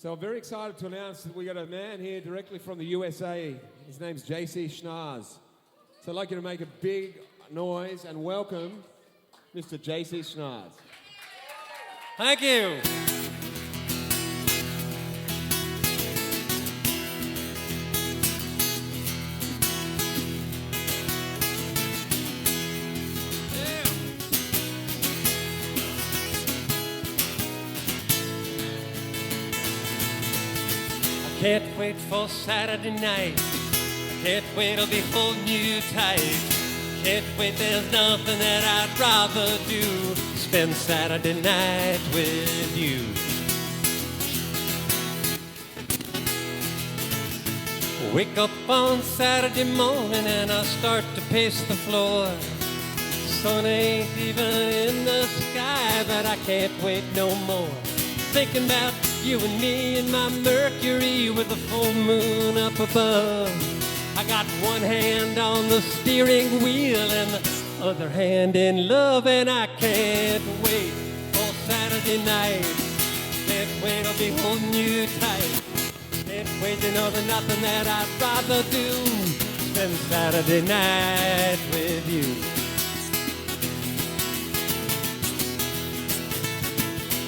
So I'm very excited to announce that we got a man here directly from the USA. His name's Jasey Schnaars. So I'd like you to make a big noise and welcome Mr. Jasey Schnaars. Thank you. Can't wait for Saturday night. Can't wait, I'll be holding you tight. Can't wait, there's nothing that I'd rather do. Spend Saturday night with you. Wake up on Saturday morning and I start to pace the floor. Sun ain't even in the sky, but I can't wait no more. Thinking about you and me and my Mercury with the full moon up above. I got one hand on the steering wheel and the other hand in love, and I can't wait for Saturday night. Can't wait, I'll be holding you tight. Can't wait to know there's nothing that I'd rather do. Spend Saturday night with you.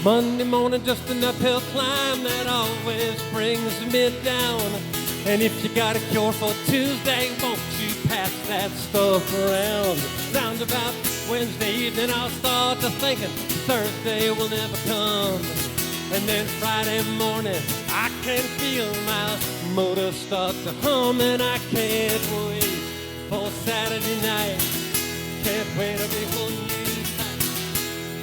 Monday morning, just an uphill climb that always brings me down. And if you got a cure for Tuesday, won't you pass that stuff around? Round about Wednesday evening, I'll start to thinking Thursday will never come. And then Friday morning, I can feel my motor start to hum, and I can't wait for Saturday night. Can't wait to be holding you.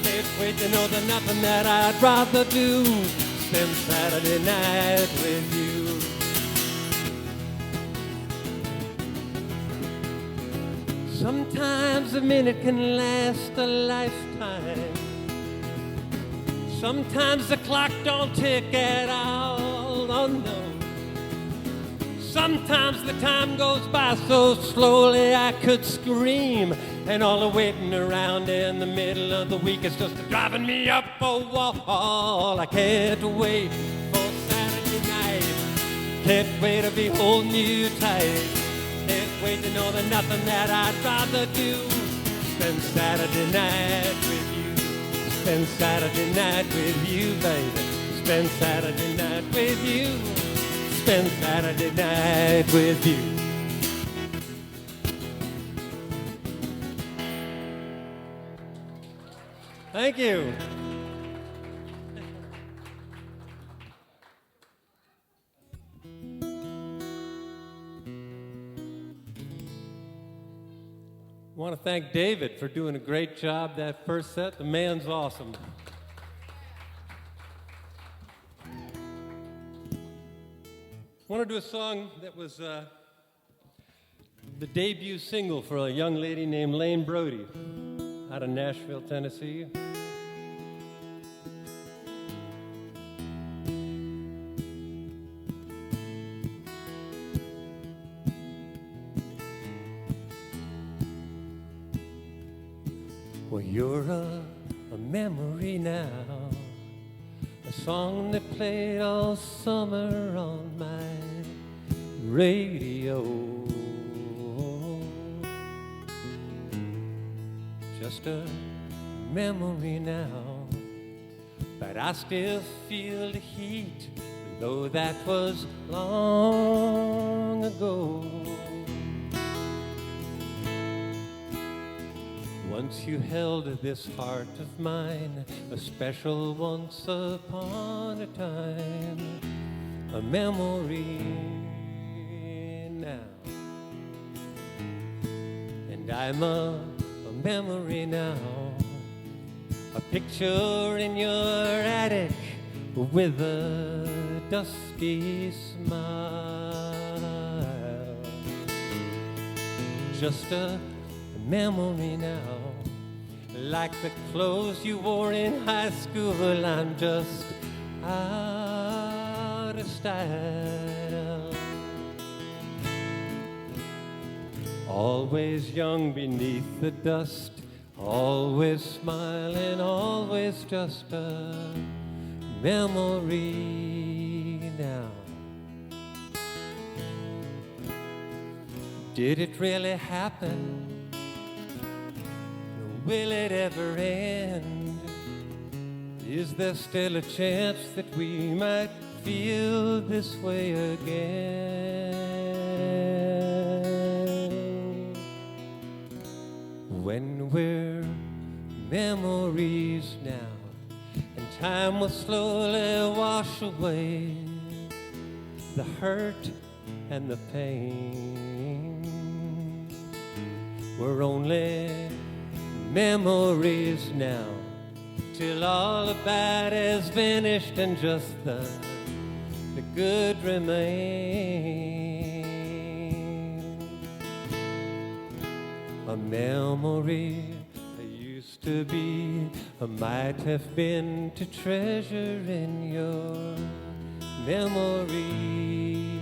Can't wait to know there's nothing that I'd rather do. Spend Saturday night with you. Sometimes a minute can last a lifetime. Sometimes the clock don't tick at all, oh no. Sometimes the time goes by so slowly I could scream. And all the waiting around in the middle of the week is just driving me up a wall. I can't wait for Saturday night. Can't wait to be holding you tight. Can't wait to know there's nothing that I'd rather do. Spend Saturday night with you. Spend Saturday night with you, baby. Spend Saturday night with you. Spend Saturday night with you. Thank you. I want to thank David for doing a great job that first set. The man's awesome. I want to do a song that was the debut single for a young lady named Lane Brody out of Nashville, Tennessee. Well, you're a memory now, a song that played all summer on my radio. Just a memory now, but I still feel the heat, though that was long ago. Once you held this heart of mine, a special once upon a time, a memory now. And I'm a memory now, a picture in your attic with a dusty smile. Just a memory now, like the clothes you wore in high school. I'm just out of style. Always young beneath the dust, always smiling, always just a memory Did it really happen? Will it ever end? Is there still a chance that we might feel this way again? When we're memories now, and time will slowly wash away the hurt and the pain. We're only memories now, till all the bad is finished and just the good remain. A memory I used to be, I might have been to treasure in your memory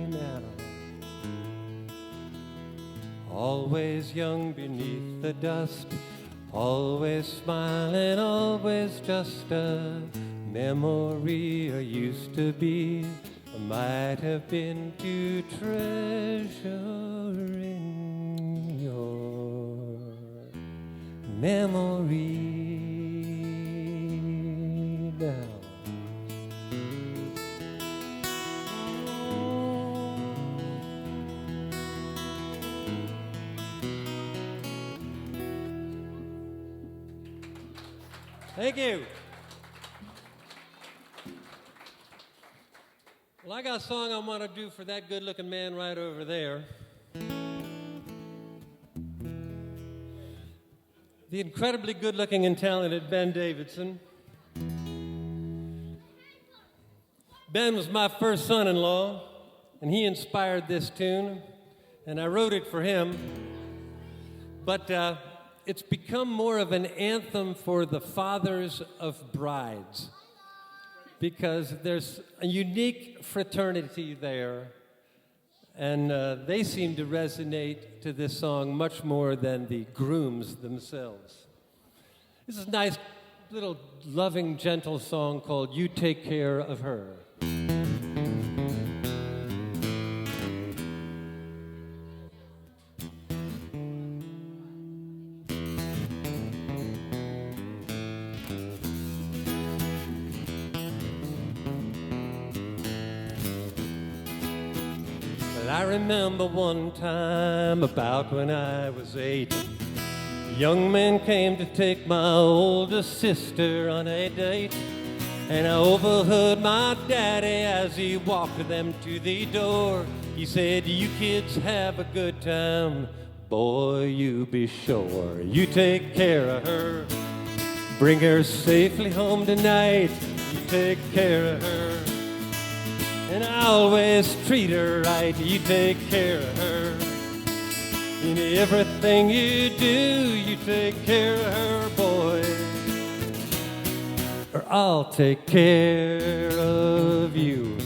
now. Always young beneath the dust, always smiling, always just a memory I used to be, I might have been to treasure in your memory now. Thank you. Well, I got a song I want to do for that good-looking man right over there. The incredibly good-looking and talented Ben Davidson. Ben was my first son-in-law, and he inspired this tune, and I wrote it for him. But it's become more of an anthem for the fathers of brides, because there's a unique fraternity there, and they seem to resonate to this song much more than the grooms themselves. This is a nice little loving, gentle song called You Take Care of Her. I remember one time, about when I was 8, a young man came to take my oldest sister on a date, and I overheard my daddy as he walked them to the door. He said, "You kids have a good time, boy, you be sure. You take care of her, bring her safely home tonight. You take care of her, and I always treat her right. You take care of her. In everything you do, you take care of her, boy, or I'll take care of you."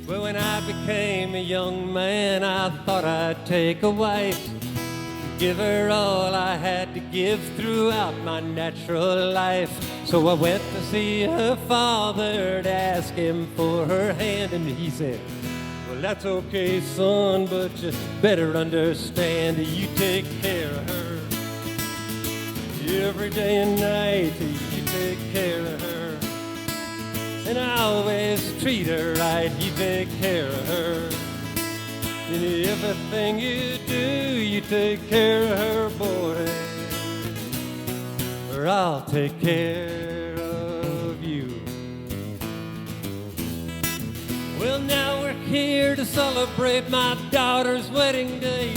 Well, when I became a young man, I thought I'd take a wife, give her all I had to give throughout my natural life. So I went to see her father to ask him for her hand, and he said, "Well, that's okay, son, but you better understand, you take care of her every day and night. You take care of her, and I always treat her right. You take care of her. In everything you do, you take care of her, boy, or I'll take care of you." Well, now we're here to celebrate my daughter's wedding day,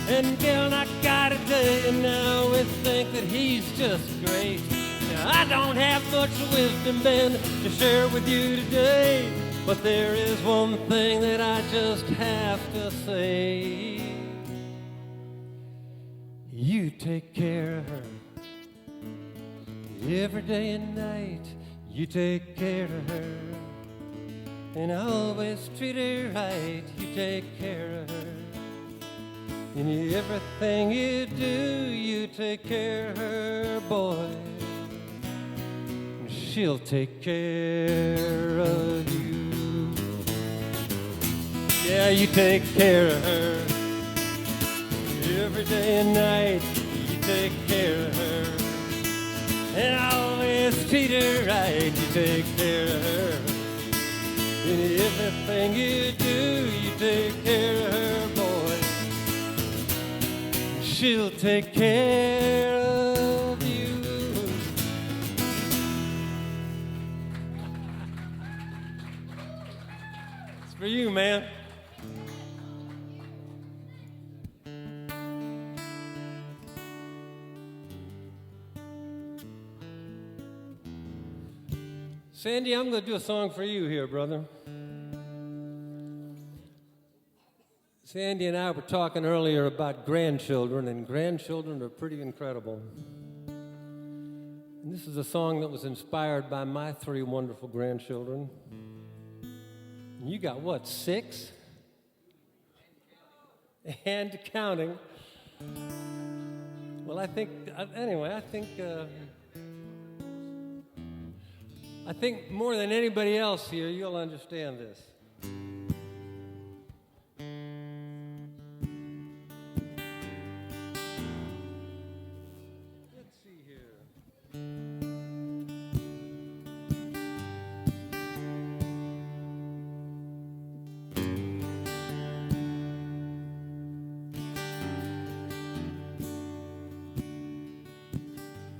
and girl, I gotta tell you now, we think that he's just great. Now, I don't have much wisdom, Ben, to share with you today, but there is one thing that I just have to say. You take care of her every day and night. You take care of her, and I always treat her right. You take care of her. In everything you do, you take care of her, boy. she'll take care of you. Yeah, you take care of her every day and night. You take care of her and always treat her right. You take care of her in everything you do. You take care of her, boy. She'll take care of you. It's for you, man. Sandy, I'm going to do a song for you here, brother. Sandy and I were talking earlier about grandchildren, and grandchildren are pretty incredible. And this is a song that was inspired by my 3 wonderful grandchildren. And you got what, 6? And counting. Well, I think more than anybody else here, you'll understand this. Let's see here.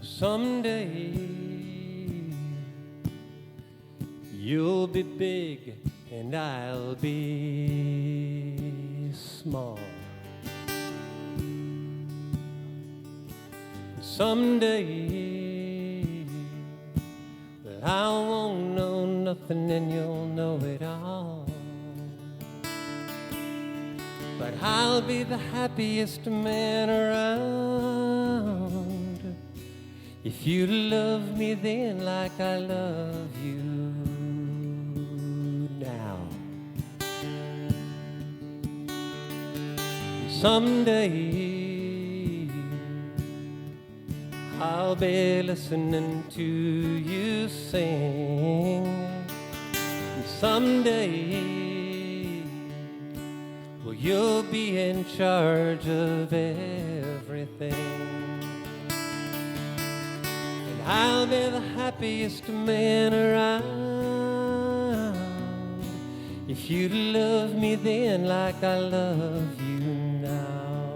Someday you'll be big and I'll be small. Someday that I won't know nothing and you'll know it all. But I'll be the happiest man around if you love me then like I love you now. Someday I'll be listening to you sing. And someday, well, you'll be in charge of everything. And I'll be the happiest man around if you love me then like I love you now.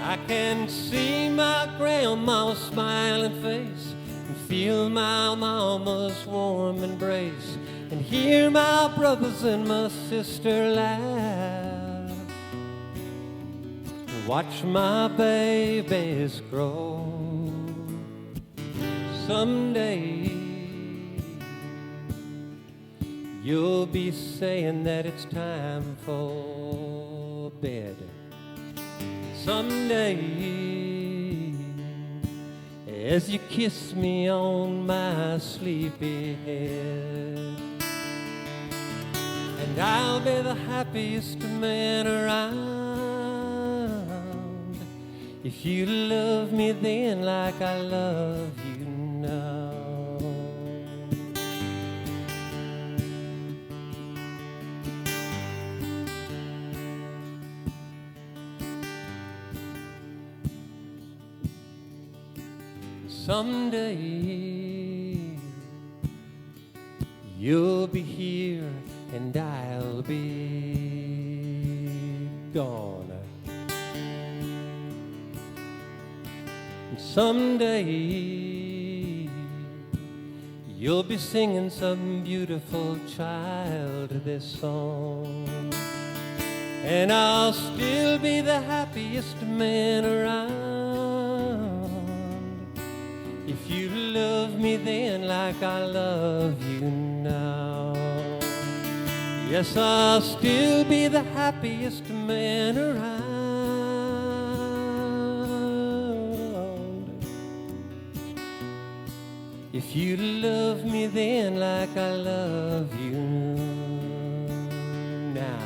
I can see my grandma's smiling face and feel my mama's warm embrace and hear my brothers and my sister laugh and watch my babies grow. Someday you'll be saying that it's time for bed. Someday, as you kiss me on my sleepy head, and I'll be the happiest man around if you love me then like I love you now. Someday you'll be here and I'll be gone. And someday you'll be singing some beautiful child this song. And I'll still be the happiest man around if you love me then like I love you now. Yes, I'll still be the happiest man around if you love me then like I love you now.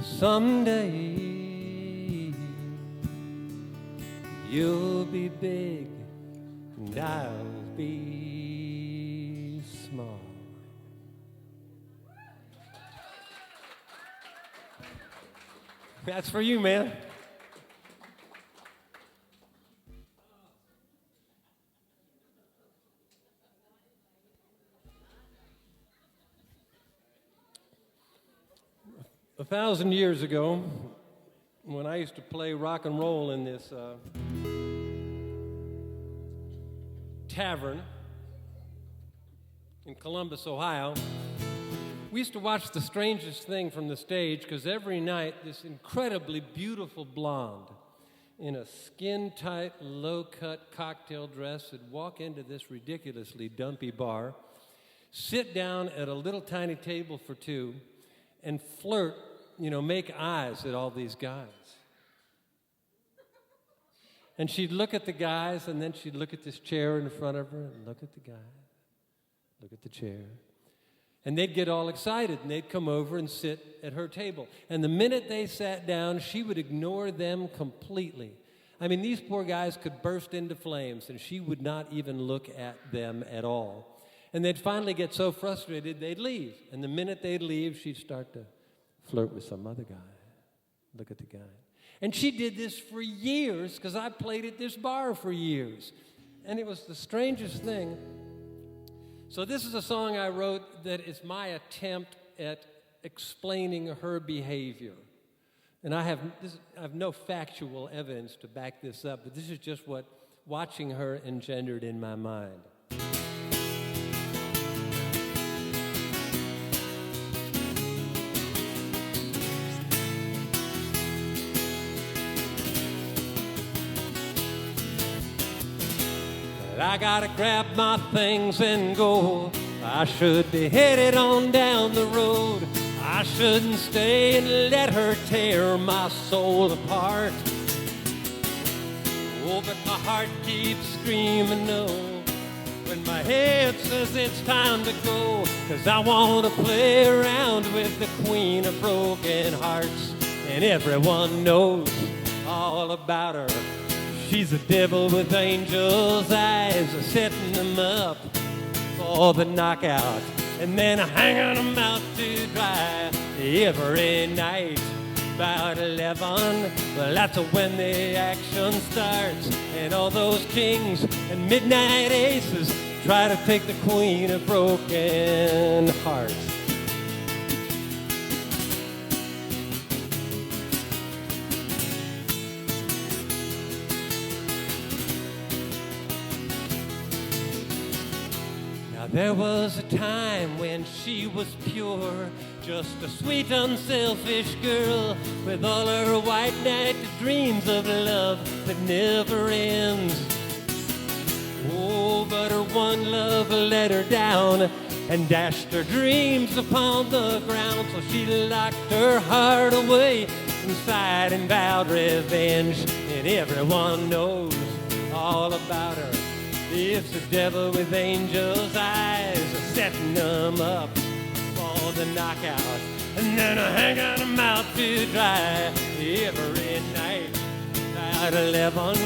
Someday You'll be big and I'll be small. That's for you, man. A 1,000 years ago, when I used to play rock and roll in this tavern in Columbus, Ohio, we used to watch The Strangest Thing from the stage because every night this incredibly beautiful blonde in a skin-tight, low-cut cocktail dress would walk into this ridiculously dumpy bar, sit down at a little tiny table for two, and flirt, make eyes at all these guys. And she'd look at the guys, and then she'd look at this chair in front of her, and look at the guy, look at the chair. And they'd get all excited, and they'd come over and sit at her table. And the minute they sat down, she would ignore them completely. I mean, these poor guys could burst into flames, and she would not even look at them at all. And they'd finally get so frustrated, they'd leave. And the minute they'd leave, she'd start to flirt with some other guy. Look at the guy. And she did this for years, because I played at this bar for years. And it was the strangest thing. So this is a song I wrote that is my attempt at explaining her behavior. And I have no factual evidence to back this up, but this is just what watching her engendered in my mind. I gotta grab my things and go. I should be headed on down the road. I shouldn't stay and let her tear my soul apart. Oh, but my heart keeps screaming no when my head says it's time to go. 'Cause I wanna play around with the queen of broken hearts. And everyone knows all about her. She's a devil with angel's eyes, setting them up for the knockout, and then hanging them out to dry every night. About 11, well, that's when the action starts, and all those kings and midnight aces try to take the queen of broken hearts. There was a time when she was pure, just a sweet, unselfish girl, with all her white knight dreams of love that never ends. Oh, but her one love let her down and dashed her dreams upon the ground. So she locked her heart away inside and vowed revenge. And everyone knows all about her. It's the devil with angel's eyes, setting them up for the knockout, and then hanging them out to dry every night. At 11,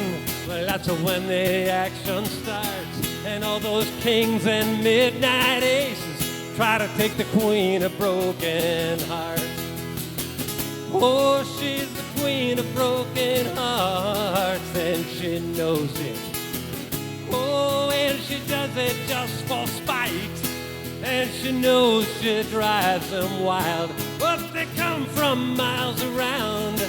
well, that's when the action starts, and all those kings and midnight aces try to take the queen of broken hearts. Oh, she's the queen of broken hearts, and she knows it. Oh, and she does it just for spite, and she knows she drives them wild. But they come from miles around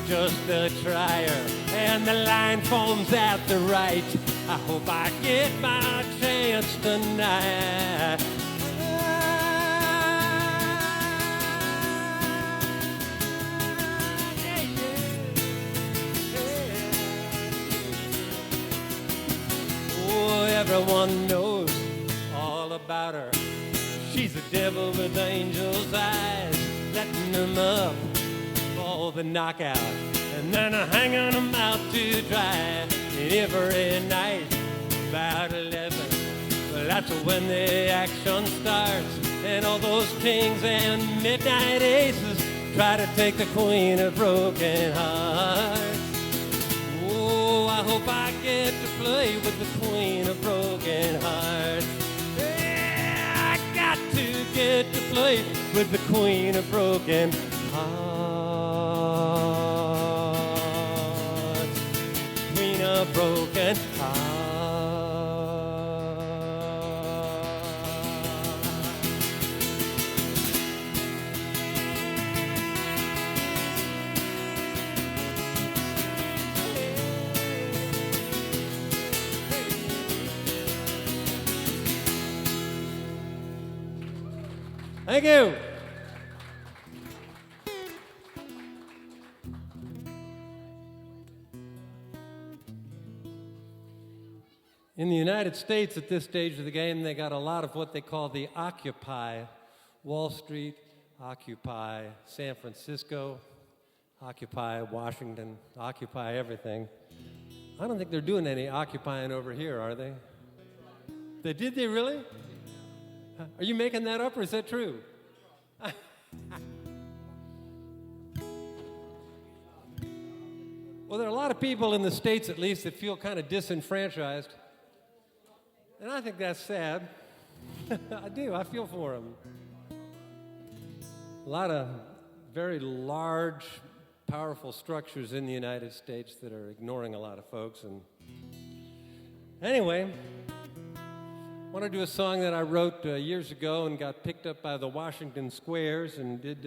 just to try her, and the line forms at the right. I hope I get my chance tonight. Everyone knows all about her. She's a devil with angel's eyes, letting them up for the knockout, and then hanging them out to dry every night. About 11, well, that's when the action starts, and all those kings and midnight aces try to take the queen of broken hearts. Oh, I hope hope I get to play with the queen of broken hearts. Yeah, I got to get to play with the queen of broken hearts. Queen of broken hearts. Thank you. In the United States, at this stage of the game, they got a lot of what they call the Occupy Wall Street, Occupy San Francisco, Occupy Washington, Occupy everything. I don't think they're doing any occupying over here, are they? Did they really? Are you making that up, or is that true? Well, there are a lot of people in the States, at least, that feel kind of disenfranchised. And I think that's sad. I do. I feel for them. A lot of very large, powerful structures in the United States that are ignoring a lot of folks. And anyway, I want to do a song that I wrote years ago and got picked up by the Washington Squares and did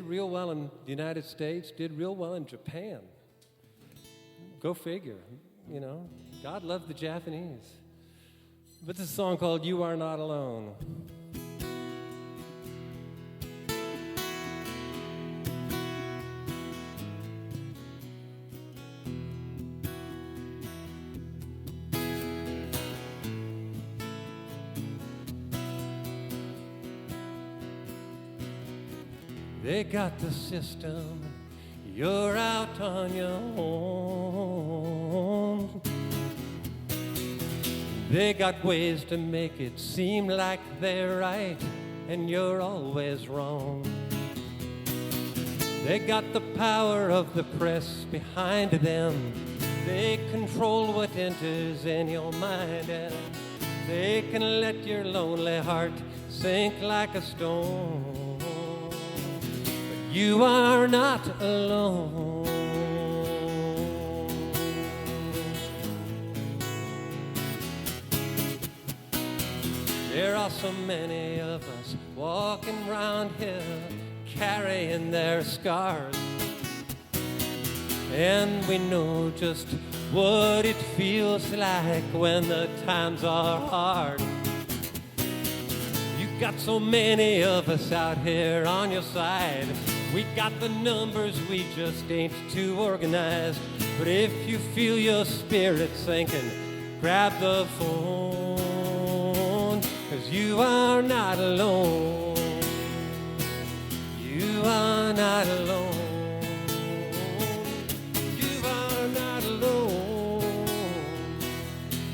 real well in the United States, did real well in Japan. Go figure, you know. God loved the Japanese. But this is a song called You Are Not Alone. They got the system, you're out on your own. They got ways to make it seem like they're right, and you're always wrong. They got the power of the press behind them. They control what enters in your mind, and they can let your lonely heart sink like a stone. You are not alone. There are so many of us walking around here carrying their scars, and we know just what it feels like when the times are hard. You got so many of us out here on your side. We got the numbers, we just ain't too organized. But if you feel your spirit sinking, grab the phone, 'cause you are not alone. You are not alone. You are not alone.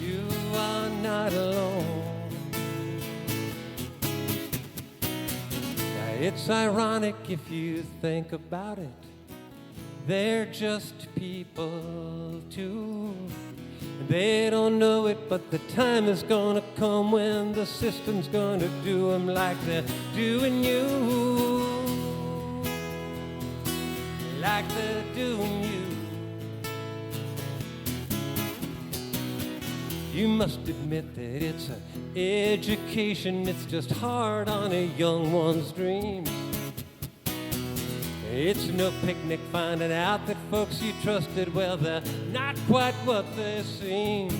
You are not alone. It's ironic if you think about it. They're just people too. They don't know it, but the time is gonna come when the system's gonna do them like they're doing you. Like they're doing you. You must admit that it's an education, it's just hard on a young one's dreams. It's no picnic finding out that folks you trusted, well, they're not quite what they seem.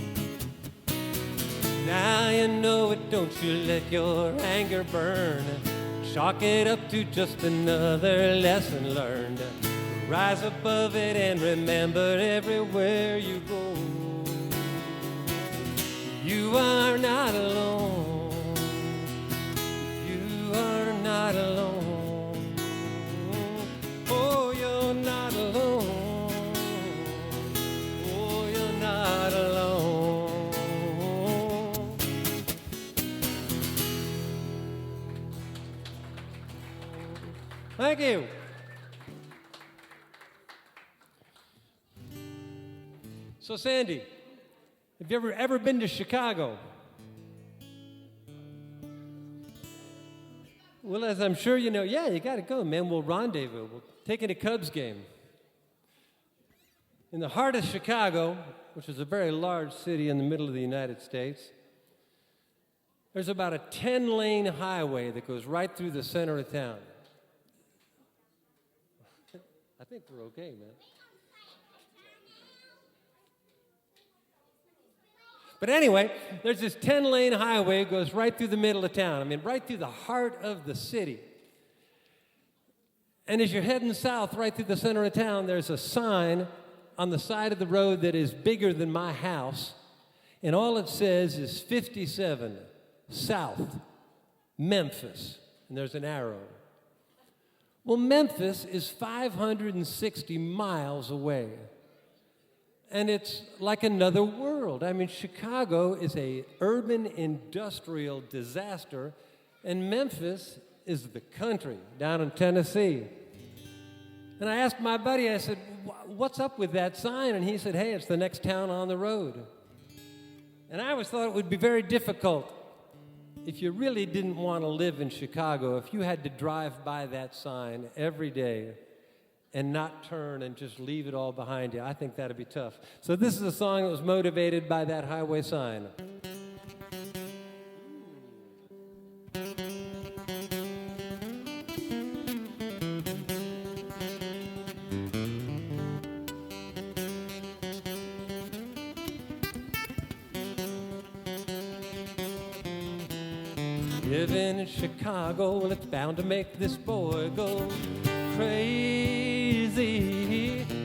Now you know it, don't you let your anger burn. Chalk it up to just another lesson learned. Rise above it and remember everywhere you go. You are not alone. You are not alone. Oh, you're not alone. Oh, you're not alone. Thank you. So, Sandy, have you ever been to Chicago? Well, as I'm sure you know, yeah, you got to go, man. We'll rendezvous. We'll take in a Cubs game. In the heart of Chicago, which is a very large city in the middle of the United States, there's about a 10-lane highway that goes right through the center of town. I think we're okay, man. But anyway, there's this 10-lane highway that goes right through the middle of town. I mean, right through the heart of the city. And as you're heading south, right through the center of town, there's a sign on the side of the road that is bigger than my house. And all it says is 57 South, Memphis. And there's an arrow. Well, Memphis is 560 miles away. And it's like another world. I mean, Chicago is a urban industrial disaster, and Memphis is the country down in Tennessee. And I asked my buddy, I said, what's up with that sign? And he said, hey, it's the next town on the road. And I always thought it would be very difficult if you really didn't want to live in Chicago, if you had to drive by that sign every day and not turn and just leave it all behind you. I think that'd be tough. So this is a song that was motivated by that highway sign. Living in Chicago, well, it's bound to make this boy go crazy.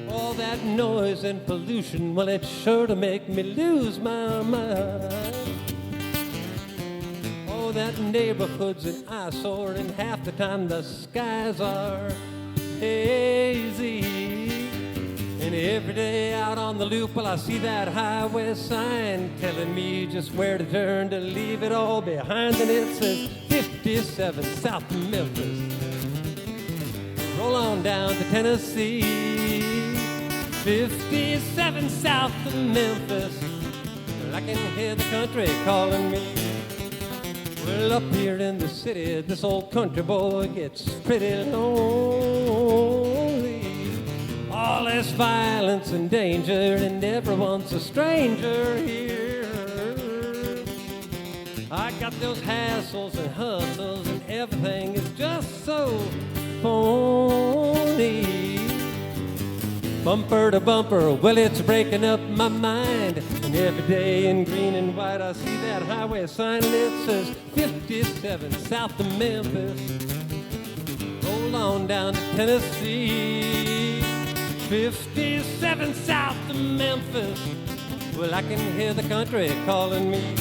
All that noise and pollution, well, it's sure to make me lose my mind. Oh, that neighborhood's an eyesore, and half the time the skies are hazy. And every day out on the loop, well, I see that highway sign telling me just where to turn to leave it all behind. And it says 57 South of Memphis. Roll on down to Tennessee. 57 South of Memphis. Well, I can hear the country calling me. Well, up here in the city, this old country boy gets pretty lonely. All this violence and danger, and everyone's a stranger here. I got those hassles and hustles, and everything is just so phony. Bumper to bumper, well, it's breaking up my mind. And every day in green and white, I see that highway sign, and it says 57 South of Memphis. Roll on down to Tennessee. 57 South of Memphis. Well, I can hear the country calling me.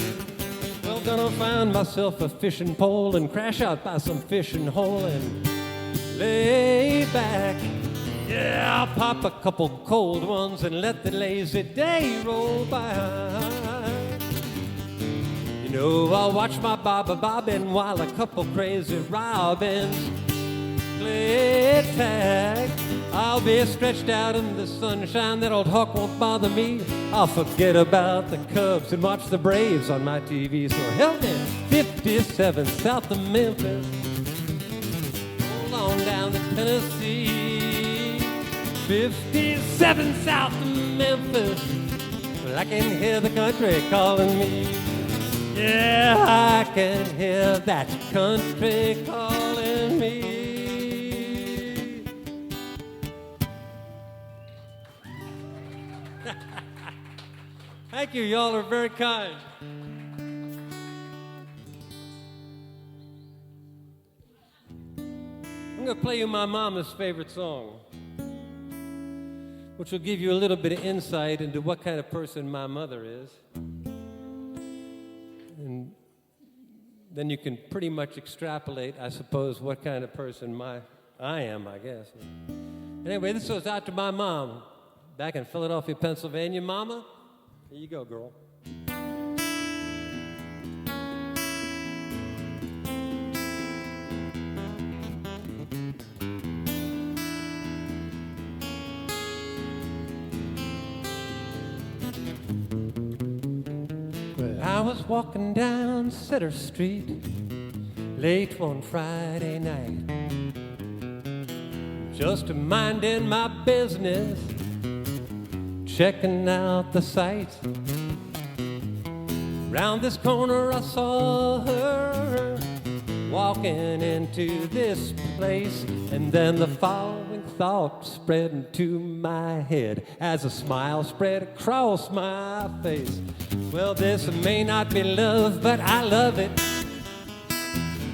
Well, gonna find myself a fishing pole and crash out by some fishing hole and lay back. Yeah, I'll pop a couple cold ones and let the lazy day roll by. You know, I'll watch my bobber bobbing while a couple crazy robins play tag. I'll be stretched out in the sunshine, that old hawk won't bother me. I'll forget about the Cubs and watch the Braves on my TV. So help me, 57 South of Memphis. Roll on down to Tennessee. 57 South of Memphis. Well, I can hear the country calling me. Yeah, I can hear that country calling me. Thank you, y'all are very kind. I'm going to play you my mama's favorite song, which will give you a little bit of insight into what kind of person my mother is. And then you can pretty much extrapolate, I suppose, what kind of person I am, I guess. Anyway, this goes out to my mom back in Philadelphia, Pennsylvania. Mama, here you go, girl. I was walking down Center Street late one Friday night, just minding my business, checking out the sights. Round this corner I saw her walking into this place, and then the following thought spread into my head as a smile spread across my face. Well, this may not be love, but I love it.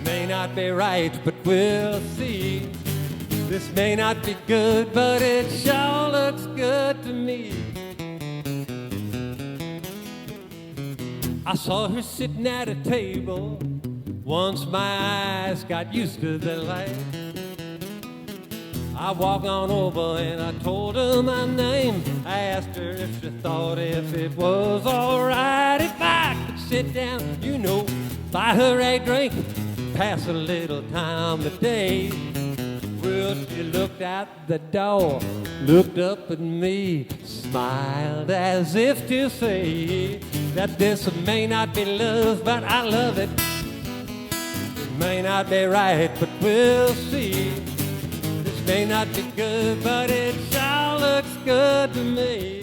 May not be right, but we'll see. This may not be good, but it sure looks good to me. I saw her sitting at a table. Once my eyes got used to the light, I walked on over and I told her my name. I asked her if she thought if it was alright if I could sit down, you know, buy her a drink, pass a little time of day. Well, she looked out the door, looked up at me, smiled as if to say that this may not be love, but I love it. May not be right, but we'll see. This may not be good, but it sure looks good to me.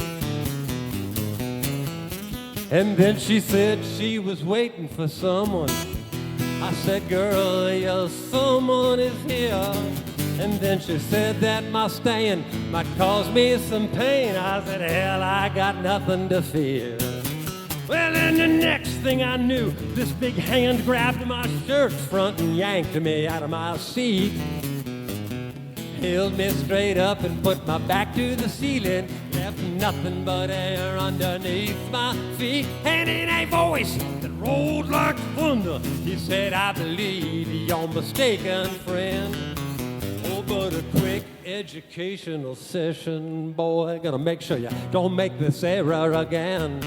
And then she said she was waiting for someone. I said, girl, your someone is here. And then she said that my staying might cause me some pain. I said, hell, I got nothing to fear. Well, then the next thing I knew, this big hand grabbed my shirt front and yanked me out of my seat. Held me straight up and put my back to the ceiling. Left nothing but air underneath my feet. And in a voice that rolled like thunder, he said, I believe you're mistaken, friend. Oh, but a quick educational session, boy. Gotta make sure you don't make this error again.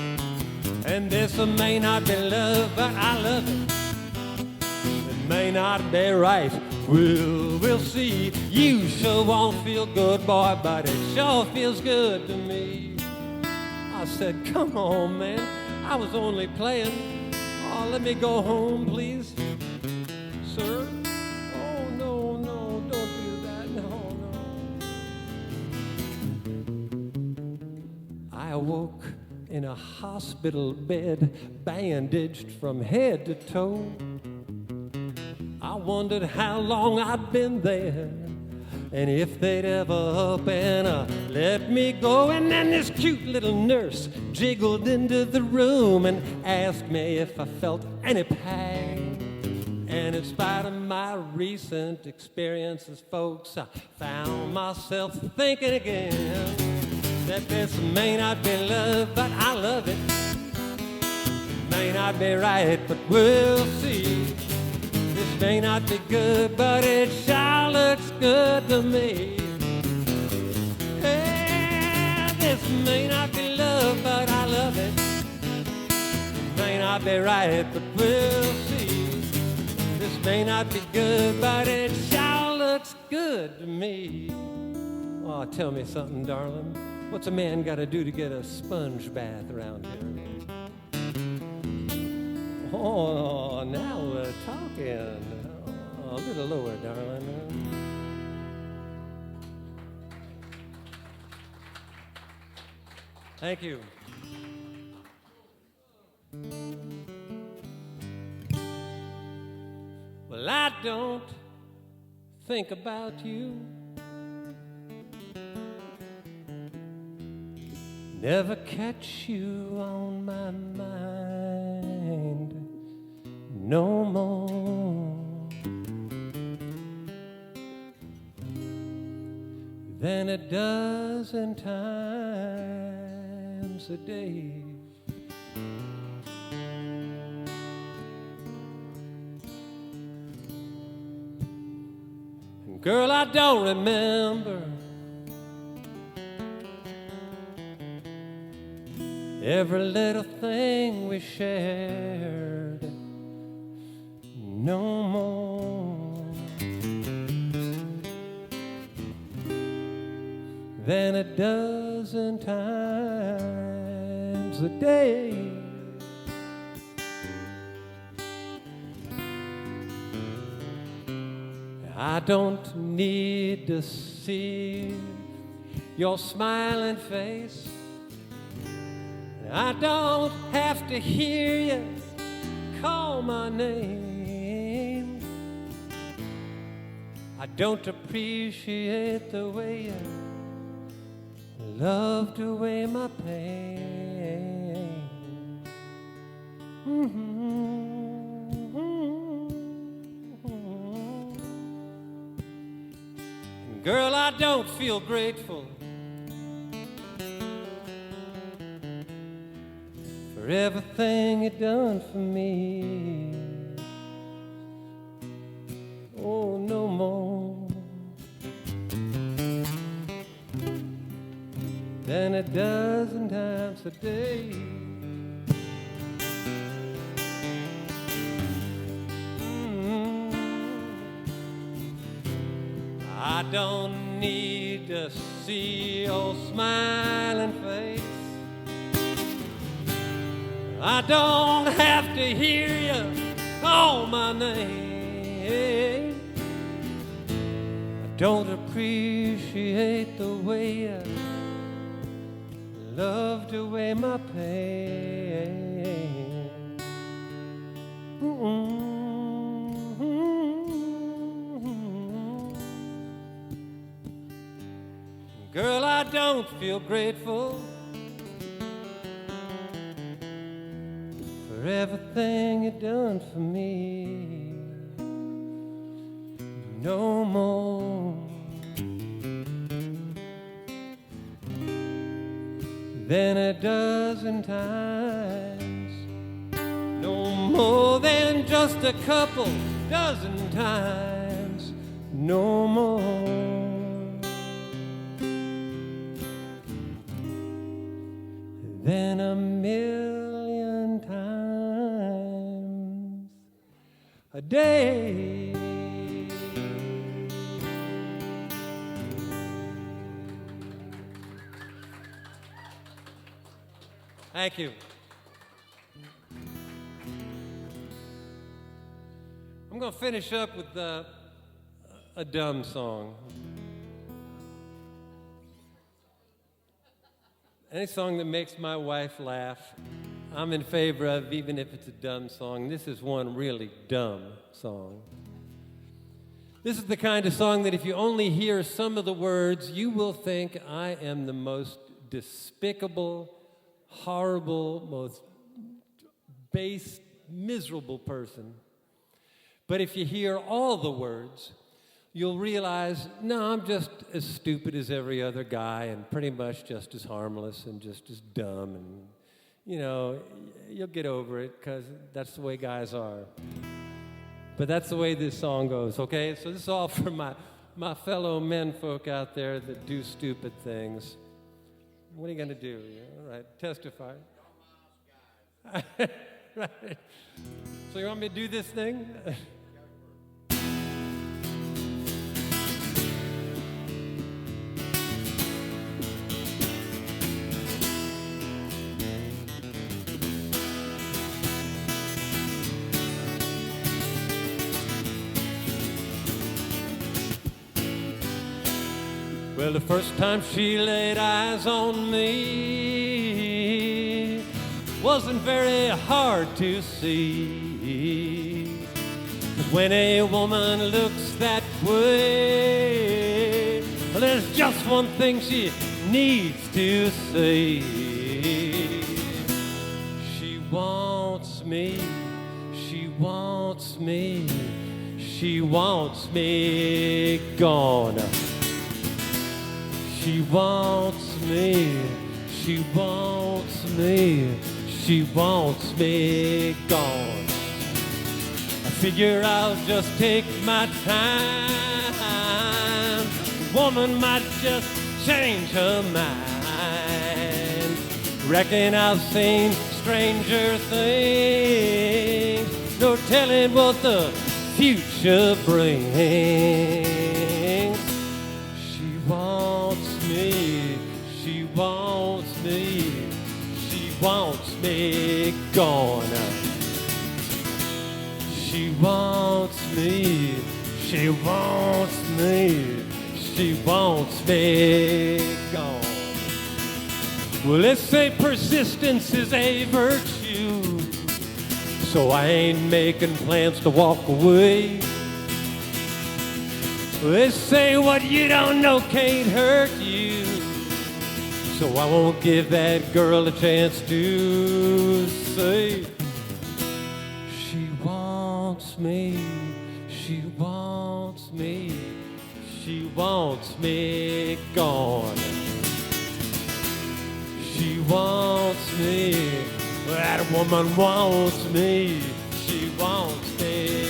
And this may not be love, but I love it. It may not be right, we'll see. You sure won't feel good, boy, but it sure feels good to me. I said, come on, man, I was only playing. Oh, let me go home, please. Sir? Oh, no, don't do that, no. I awoke in a hospital bed, bandaged from head to toe. I wondered how long I'd been there, and if they'd ever up and let me go. And then this cute little nurse jiggled into the room and asked me if I felt any pain. And in spite of my recent experiences, folks, I found myself thinking again that this may not be love, but I love it. May not be right, but we'll see. This may not be good, but it sure looks good to me. Hey, this may not be love, but I love it. May not be right, but we'll see. This may not be good, but it sure looks good to me. Oh, tell me something, darling. What's a man got to do to get a sponge bath around here? Oh, now we're talking. Oh, a little lower, darling. Thank you. Well, I don't think about you. Never catch you on my mind no more than a dozen times a day. And girl, I don't remember every little thing we shared no more than a dozen times a day. I don't need to see your smiling face. I don't have to hear you call my name. I don't appreciate the way you loved away my pain. Girl, I don't feel grateful for everything you done for me. Oh, no more than a dozen times a day. I don't need to see your smiling face. I don't have to hear you call my name. I don't appreciate the way you loved away my pain. Girl, I don't feel grateful for everything you done for me. No more than a dozen times. No more than just a couple dozen times. No more than a million times a day. Thank you. I'm going to finish up with a dumb song. Any song that makes my wife laugh, I'm in favor of, even if it's a dumb song. This is one really dumb song. This is the kind of song that if you only hear some of the words, you will think I am the most despicable, horrible, most base, miserable person. But if you hear all the words, you'll realize, no, I'm just as stupid as every other guy and pretty much just as harmless and just as dumb. And, you know, you'll get over it because that's the way guys are. But that's the way this song goes, okay? So this is all for my fellow men folk out there that do stupid things. What are you going to do? All right, testify. Right. So you want me to do this thing? Well, the first time she laid eyes on me wasn't very hard to see. 'Cause when a woman looks that way, well, there's just one thing she needs to say. She wants me, she wants me, she wants me gone. She wants me, she wants me, she wants me gone. I figure I'll just take my time. The woman might just change her mind. Reckon I've seen stranger things, no telling what the future brings. She wants me, she wants me, she wants me gone. She wants me, She wants me. She wants me gone. Well, let's say persistence is a virtue, so I ain't making plans to walk away. Let's say what you don't know can't hurt you, so I won't give that girl a chance to say she wants me, she wants me, she wants me gone. She wants me, that woman wants me, she wants me.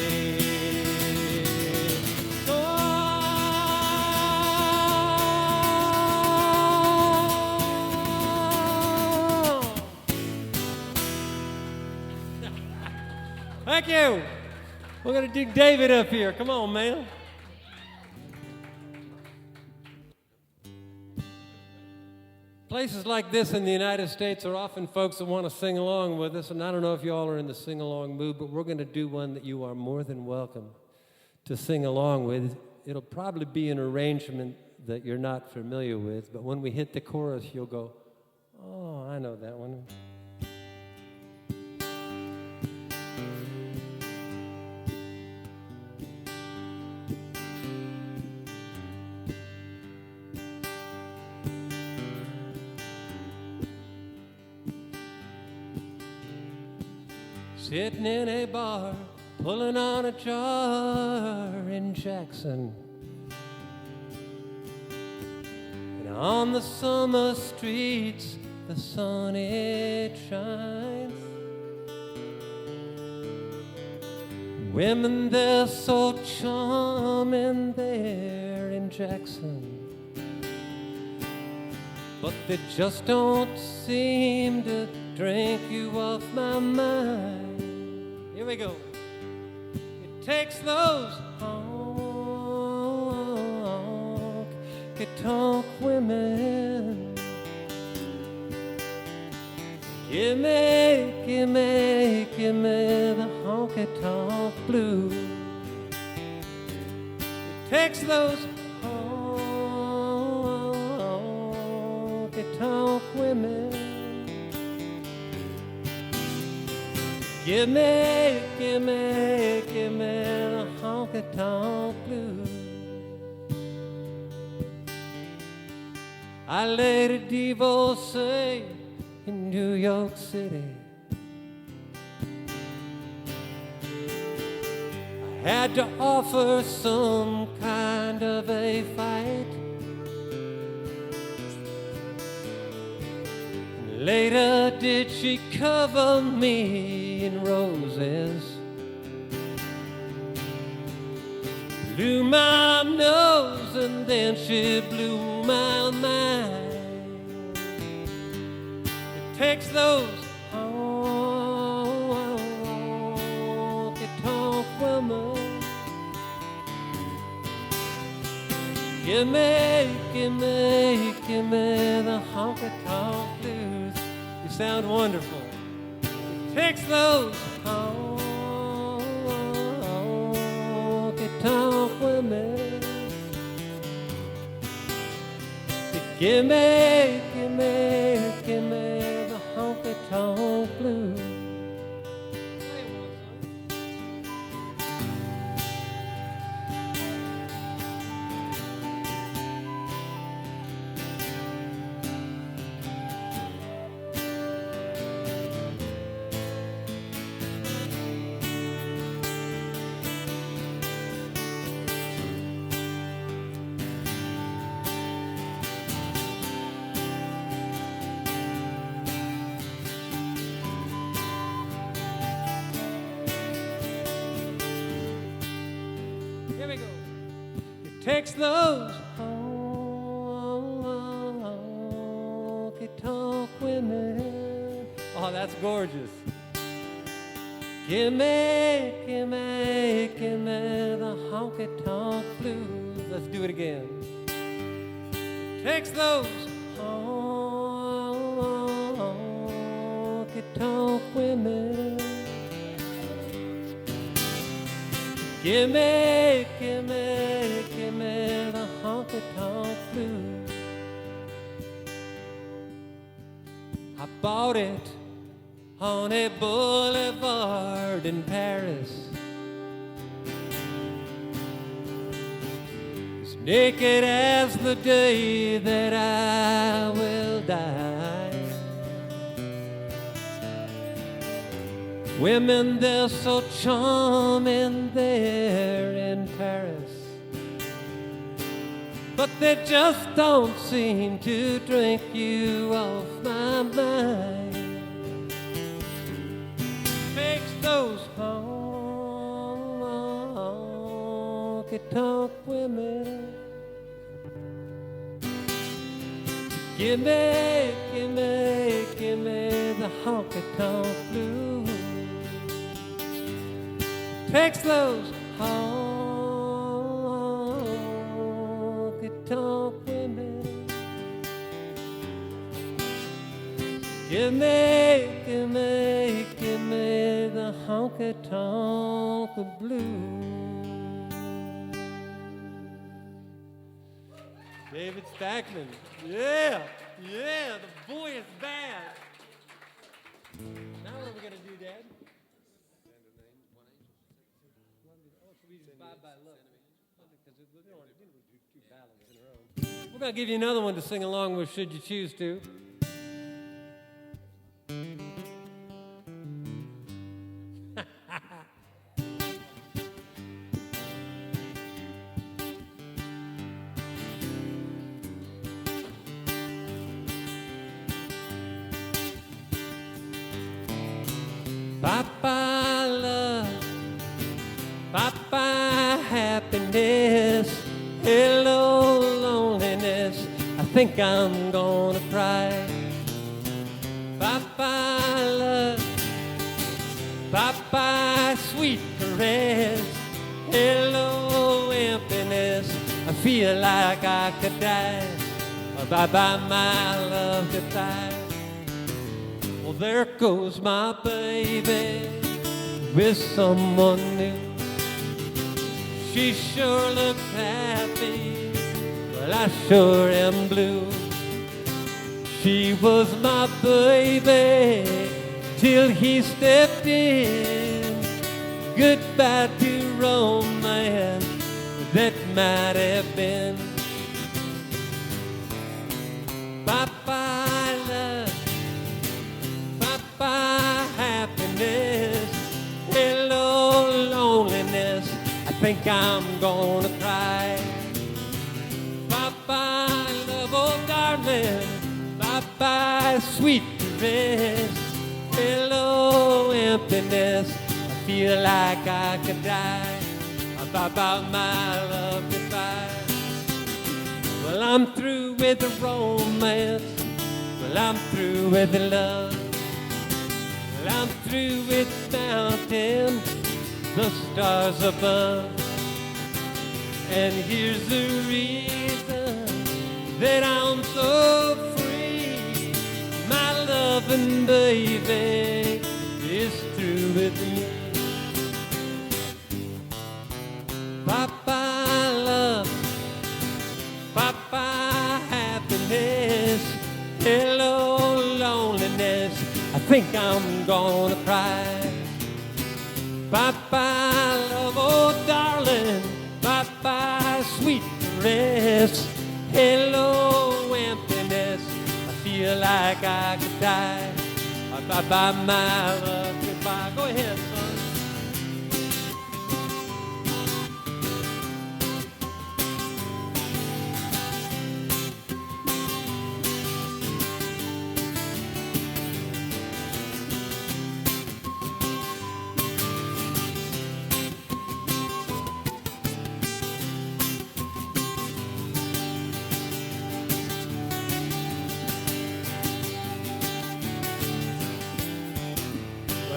Thank you. We're going to dig David up here. Come on, man. Places like this in the United States are often folks that want to sing along with us, and I don't know if you all are in the sing-along mood, but we're going to do one that you are more than welcome to sing along with. It'll probably be an arrangement that you're not familiar with, but when we hit the chorus, you'll go, oh, I know that one. Sitting in a bar, pulling on a jar in Jackson. And on the summer streets, the sun it shines. Women, they're so charming there in Jackson, but they just don't seem to drink you off my mind. Here we go. It takes those honky-tonk women. Give me the honky-tonk blues. It takes those honky-tonk women. Give me the honky-tonk blues. I laid a divorcee in New York City. I had to offer some kind of a fight. Later did she cover me in roses, blew my nose, and then she blew my mind. It takes those honky-tonk women. Give me the honky-tonk blues. You sound wonderful. It takes those honky-tonk women to give me the honky-tonk blues. Here we go. It takes those honky-tonk women. Oh, that's gorgeous. Give me the honky-tonk blues. Let's do it again. It takes those honky-tonk women. Give me give me the honky-tonk blues. I bought it on a boulevard in Paris. As naked as the day that I will die. Women, they're so charming there in Paris, but they just don't seem to drink you off my mind. Makes those honky-tonk women give me the honky-tonk blues. Takes those honky-tonk women. Give me the honky-tonk blues. David Spackman. Yeah, the boy is bad. Now what are we gonna do, Dad? We're going to give you another one to sing along with should you choose to. Bye-bye love, bye-bye happiness, hello loneliness, I think I'm gonna cry. Bye-bye love, bye-bye sweet caress, hello emptiness, I feel like I could die. Bye-bye my love, goodbye. Well, there goes my baby with someone new. She sure looks happy, well, I sure am blue. She was my baby till he stepped in. Goodbye to romance that might have been. Bye-bye love, bye-bye happiness, hello loneliness, I think I'm gonna cry. Bye-bye love, oh darling, bye-bye sweet caress, hello emptiness, I feel like I could die. Bye-bye my love, goodbye. Well, I'm through with the romance, well, I'm through with the love. I'm through with mountains, the stars above. And here's the reason that I'm so free. My loving baby is through with me. Bye-bye love, bye-bye happiness, hello loneliness, I think I'm gonna cry. Bye-bye love, oh darling, bye-bye sweet caress, hello emptiness, I feel like I could die. Bye-bye my love, goodbye. Go ahead, son.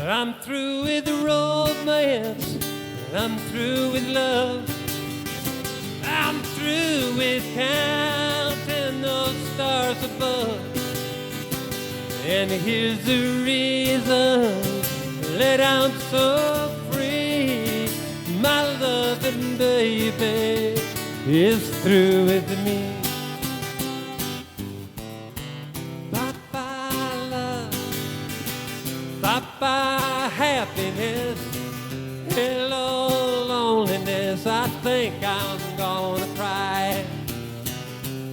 I'm through with romance, I'm through with love, I'm through with counting those stars above. And here's the reason that I'm so free. My love loving baby is through with me. Bye-bye love, bye-bye happiness, hello loneliness, I think I'm gonna cry.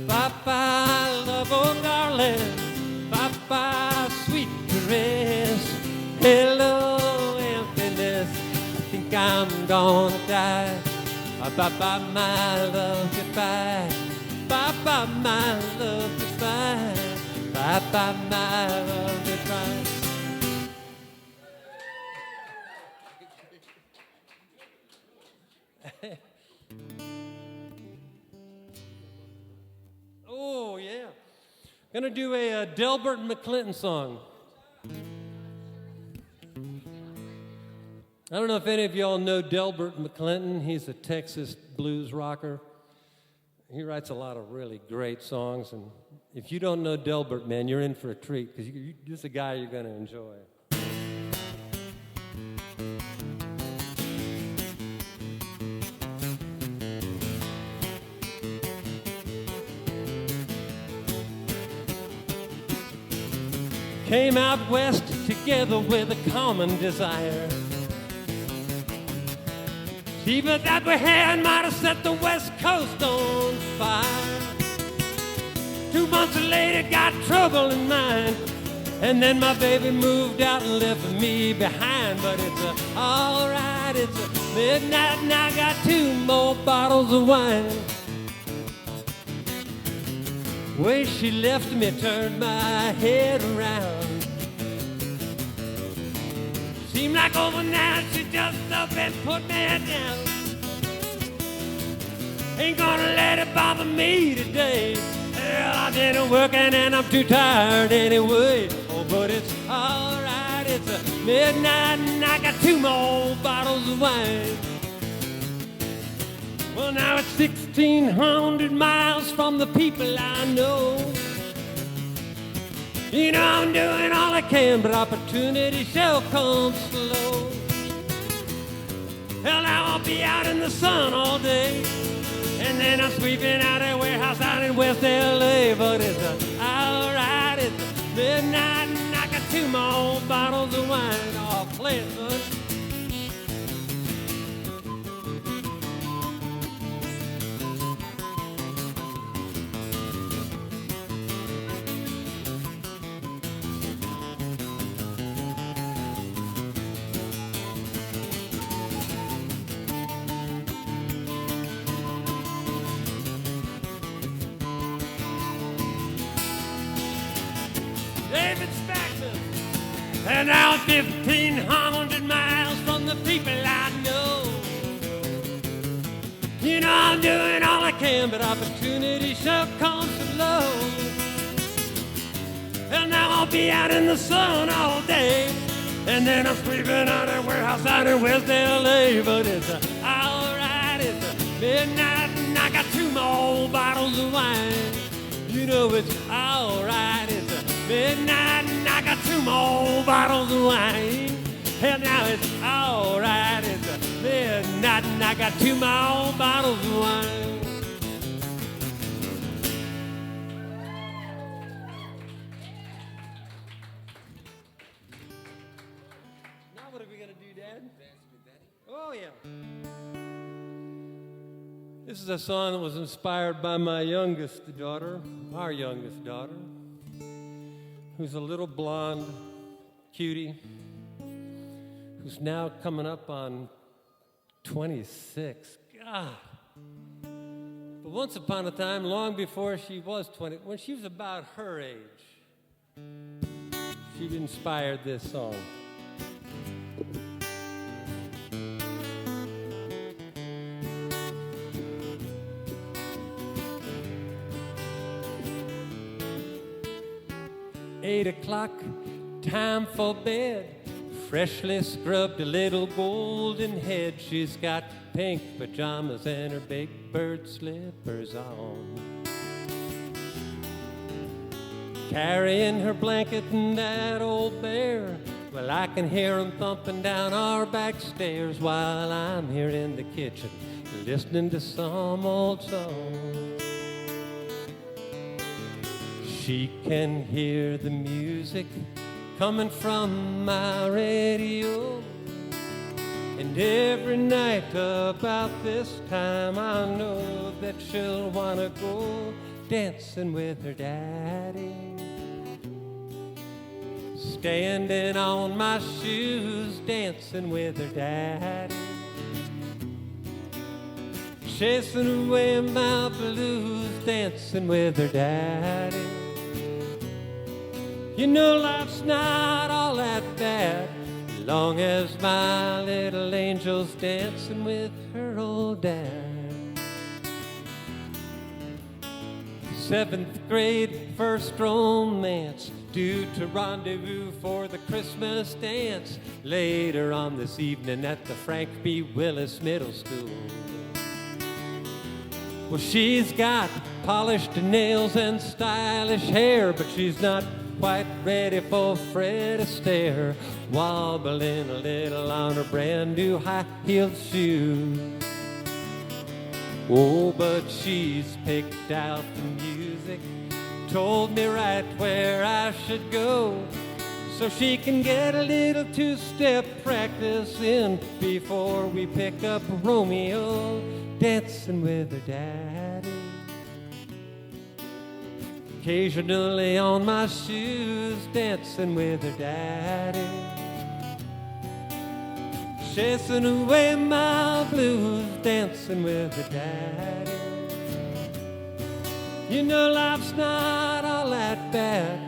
Bye-bye love, oh darling, bye-bye sweet caress, hello emptiness, I think I'm gonna die. Bye-bye my love, goodbye. Bye-bye my love, goodbye. Bye-bye my love, goodbye. Oh, yeah. Gonna do a Delbert McClinton song. I don't know if any of y'all know Delbert McClinton. He's a Texas blues rocker. He writes a lot of really great songs, and if you don't know Delbert, man, you're in for a treat, because this is a guy you're gonna enjoy. Came out west together with a common desire. Even that we had might have set the West Coast on fire. 2 months later, got trouble in mind, and then my baby moved out and left me behind. But it's alright, it's midnight, and I got 2 more bottles of wine. Way she left me turned my head around. Seemed like overnight she just up and put me down. Ain't gonna let it bother me today. Well, I didn't work and I'm too tired anyway. Oh, but it's alright, it's midnight and I got 2 more bottles of wine. Well, now it's 1,600 miles from the people I know. You know I'm doing all I can, but opportunity shall come slow. Hell, now I'll be out in the sun all day, and then I'm sweeping out a warehouse out in West L.A. But it's alright, it's midnight, and I got 2 more bottles of wine. Oh, play it, son. David Spackman. And now 1,500 miles from the people I know. You know I'm doing all I can, but opportunity sure comes slow. And now I'll be out in the sun all day, and then I'm sleeping out at a warehouse out in West L.A. But it's alright, it's midnight, and I got 2 more bottles of wine. You know it's alright, it's midnight, and I got 2 more bottles of wine. Hell, now it's alright, it's midnight, and I got 2 more bottles of wine. Now what are we gonna do, Dad? Dance with Daddy. Oh, yeah. This is a song that was inspired by my youngest daughter, our youngest daughter, who's a little blonde cutie, who's now coming up on 26. God. But once upon a time, long before she was 20, when she was about her age, she inspired this song. Eight o'clock, time for bed. Freshly scrubbed, a little golden head. She's got pink pajamas and her big bird slippers on. Carrying her blanket and that old bear. Well, I can hear 'em thumping down our back stairs while I'm here in the kitchen, listening to some old song. She can hear the music coming from my radio. And every night about this time I know that she'll wanna go dancing with her daddy. Standing on my shoes, dancing with her daddy. Chasing away my blues, dancing with her daddy. You know life's not all that bad, long as my little angel's dancing with her old dad. 7th grade, first romance, due to rendezvous for the Christmas dance later on this evening at the Frank B. Willis Middle School. Well, she's got polished nails and stylish hair, but she's not quite ready for Fred Astaire, wobbling a little on her brand new high-heeled shoes. Oh, but she's picked out the music, told me right where I should go, so she can get a little two-step practice in before we pick up Romeo, dancing with her daddy. Occasionally on my shoes, dancing with her daddy. Chasing away my blues, dancing with her daddy. You know life's not all that bad,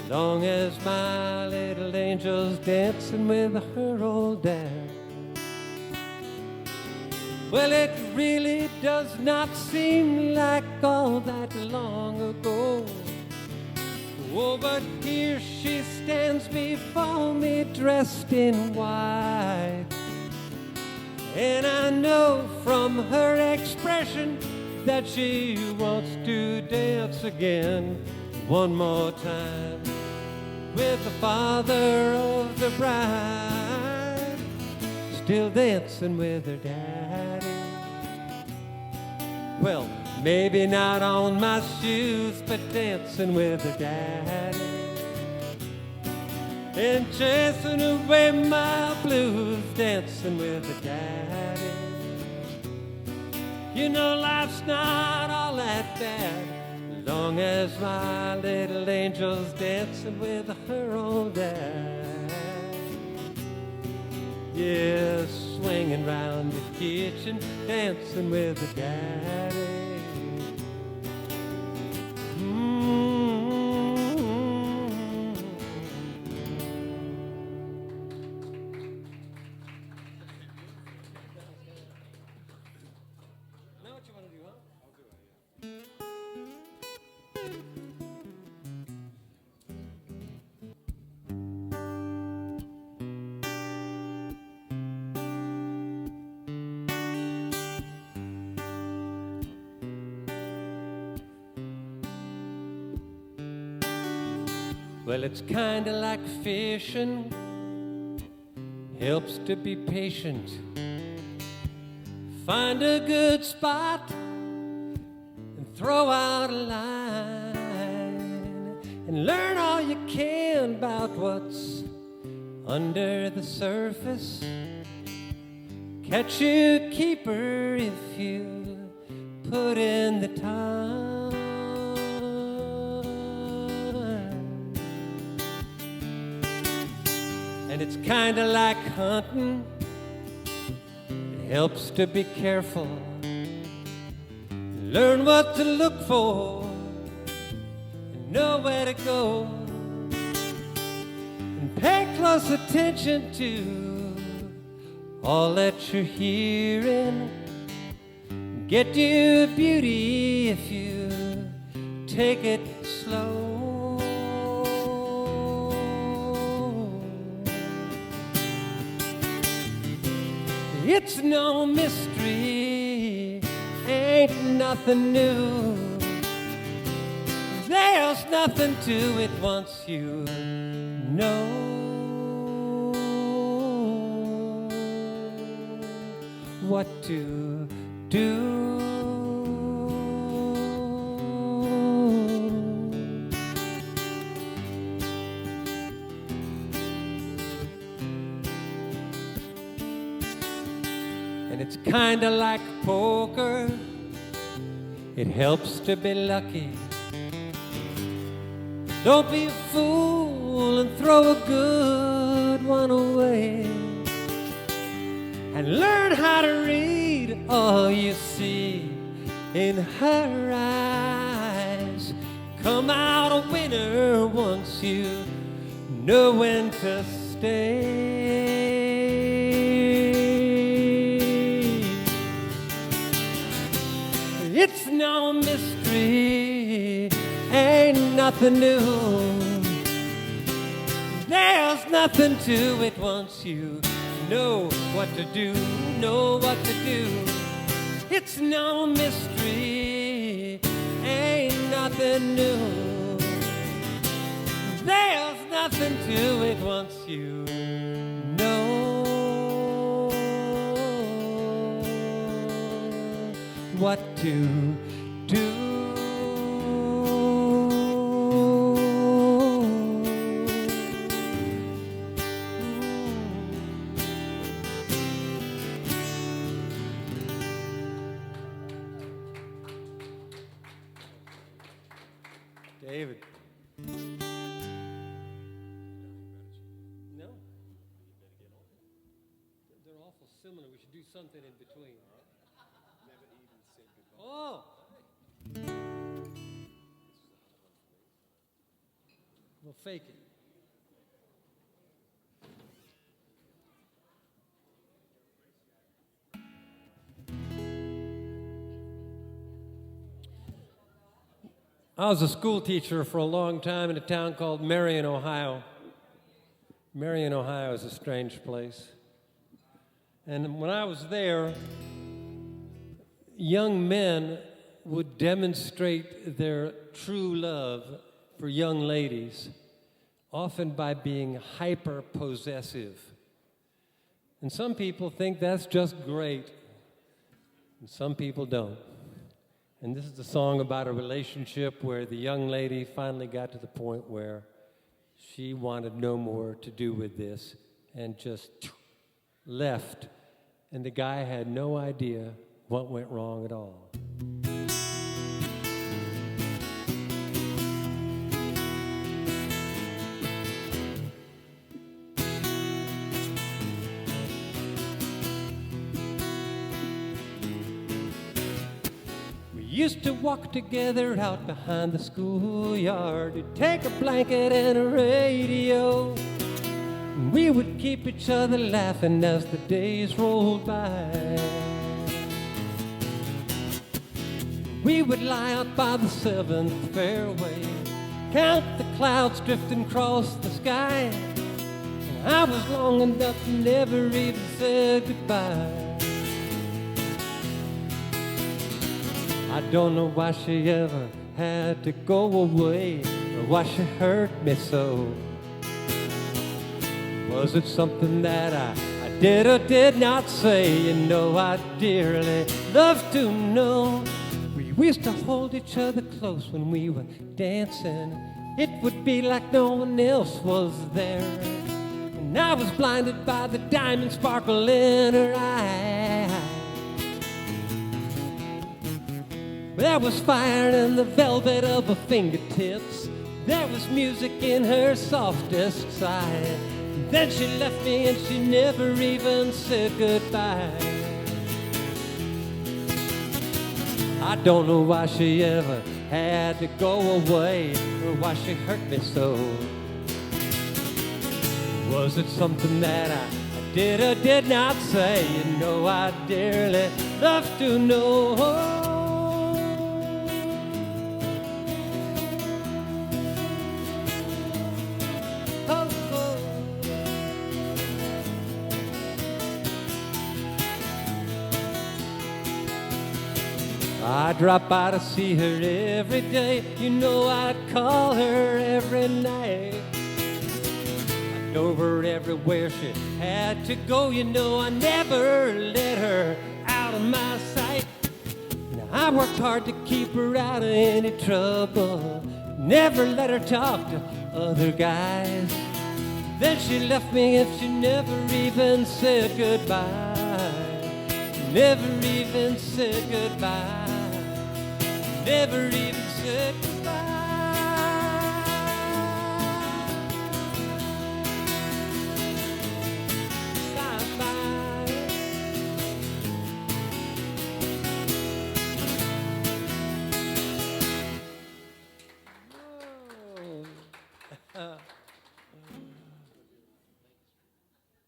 long as my little angel's dancing with her old dad. Well, it really does not seem like all that long ago. Oh, but here she stands before me dressed in white. And I know from her expression that she wants to dance again one more time with the father of the bride, still dancing with her daddy. Well, maybe not on my shoes, but dancing with her daddy. And chasing away my blues, dancing with her daddy. You know life's not all that bad, long as my little angel's dancing with her old dad. Yeah, swinging round the kitchen, dancing with her daddy. Well, it's kinda like fishing, helps to be patient. Find a good spot and throw out a line, and learn all you can about what's under the surface. Catch a keeper if you put in the time. And it's kinda like hunting, it helps to be careful. Learn what to look for and know where to go. And pay close attention to all that you're hearing. Get you beauty if you take it slow. It's no mystery, ain't nothing new. There's nothing to it once you know what to do. And it's kinda like poker. It helps to be lucky. Don't be a fool and throw a good one away. And learn how to read all you see in her eyes. Come out a winner once you know when to stay. It's no mystery, ain't nothing new. There's nothing to it once you know what to do, know what to do. It's no mystery, ain't nothing new. There's nothing to it once you know what to do. David. No. They're awful similar. We should do something in between. Never even said goodbye. Oh. We'll fake it. I was a school teacher for a long time in a town called Marion, Ohio. Marion, Ohio is a strange place. And when I was there, young men would demonstrate their true love for young ladies, often by being hyper-possessive. And some people think that's just great, and some people don't. And this is a song about a relationship where the young lady finally got to the point where she wanted no more to do with this and just left. And the guy had no idea what went wrong at all. Used to walk together out behind the schoolyard. We'd take a blanket and a radio. We would keep each other laughing as the days rolled by. We would lie out by the 7th fairway, count the clouds drifting across the sky. And I was long enough to never even say goodbye. I don't know why she ever had to go away, or why she hurt me so. Was it something that I did or did not say? You know, I dearly love to know. We used to hold each other close when we were dancing. It would be like no one else was there. And I was blinded by the diamond sparkle in her eye. There was fire in the velvet of her fingertips. There was music in her softest sigh. Then she left me and she never even said goodbye. I don't know why she ever had to go away, or why she hurt me so. Was it something that I did or did not say? You know, I dearly love to know. I drop by to see her every day. You know, I'd call her every night. I drove her everywhere she had to go. You know, I never let her out of my sight. I worked hard to keep her out of any trouble. Never let her talk to other guys. Then she left me and she never even said goodbye. Never even said goodbye. Never even said goodbye. Bye-bye.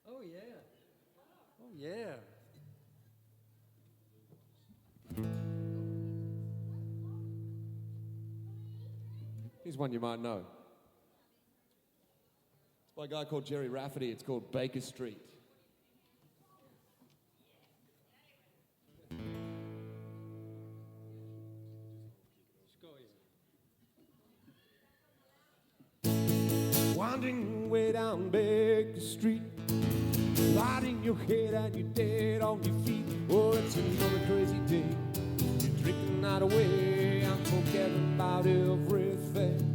Oh, yeah. Oh, yeah. Here's one you might know. It's by a guy called Jerry Rafferty. It's called Baker Street. Wandering way down Baker Street, lighting your head and you're dead on your feet. Oh, it's another crazy day. You're drinking night away and forgetting about everything.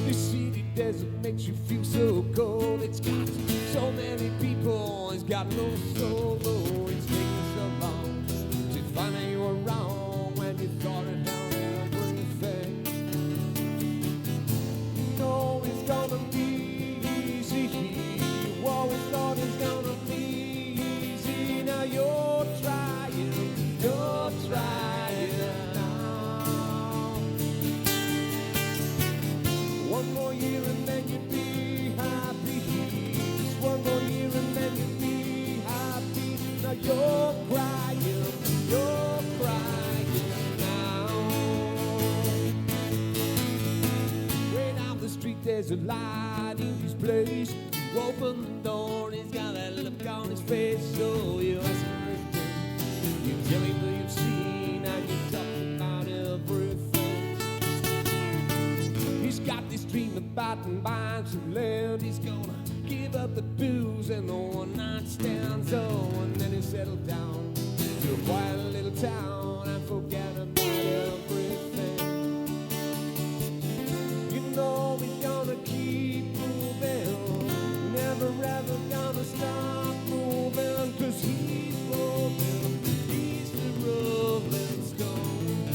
This city desert makes you feel so cold. It's got so many people, it's got no soul. Oh, it's taking so long to find out you were wrong when you thought it held everything. You know it's gonna be easy. You always thought it's gonna be easy. Now you're trying now. One more year and then you'll be happy. Just one more year and then you'll be happy. Now you're crying now. Way down the street there's a light in his place. You open the door and he's got that look on his face. So you ask him everything. You tell him what you've seen and you talk about everything. He's got this dream about buying some land. He's gonna give up the booze and the one-night stands. Oh, and then he'll settle down to a quiet little town and forget about everything. You know he's gonna keep moving, never ever gonna stop moving, 'cause he's rolling, he's the rolling stone.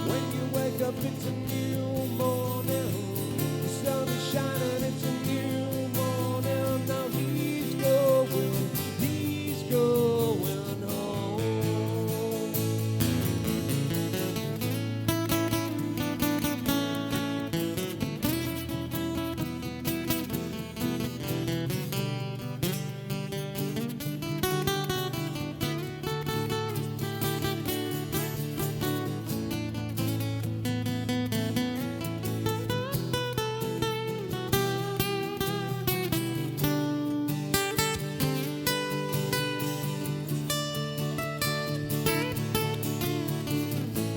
When you wake up it's a new morning, the sun is shining, it's a new morning. Now he's going home.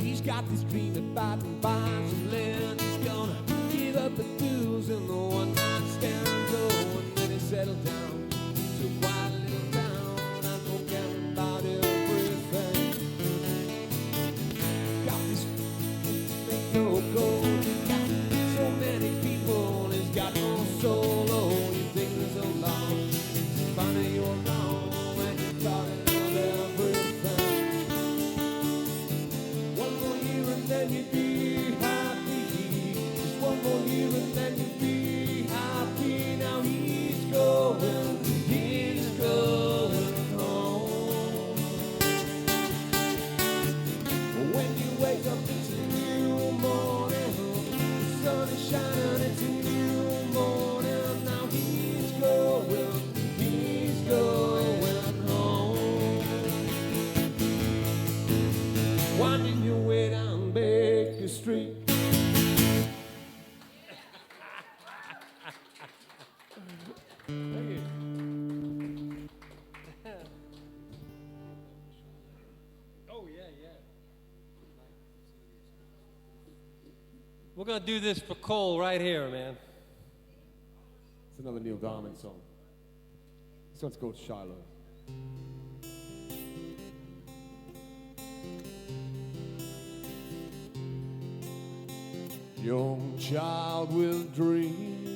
He's got this dream about buying some land. He's gonna give up the booze and the one-night stands. Oh, and then he settled down to a quiet little town and forget about everything. Got this ain't no gold. Got so many people, and he's got no soul. Oh, you think there's so long. Finally you're wrong when you thought it of everything. One more year and then you'd be happy. Just one more year and then you'd be happy. Now he's going home. When you wake up it's a new morning. The sun is shining, it's a new morning. Now he's going home. Winding your way down Baker Street. Thank you. Oh, yeah, yeah. We're going to do this for Cole right here, man. It's another Neil Diamond song. This one's called Shiloh. young child with dreams.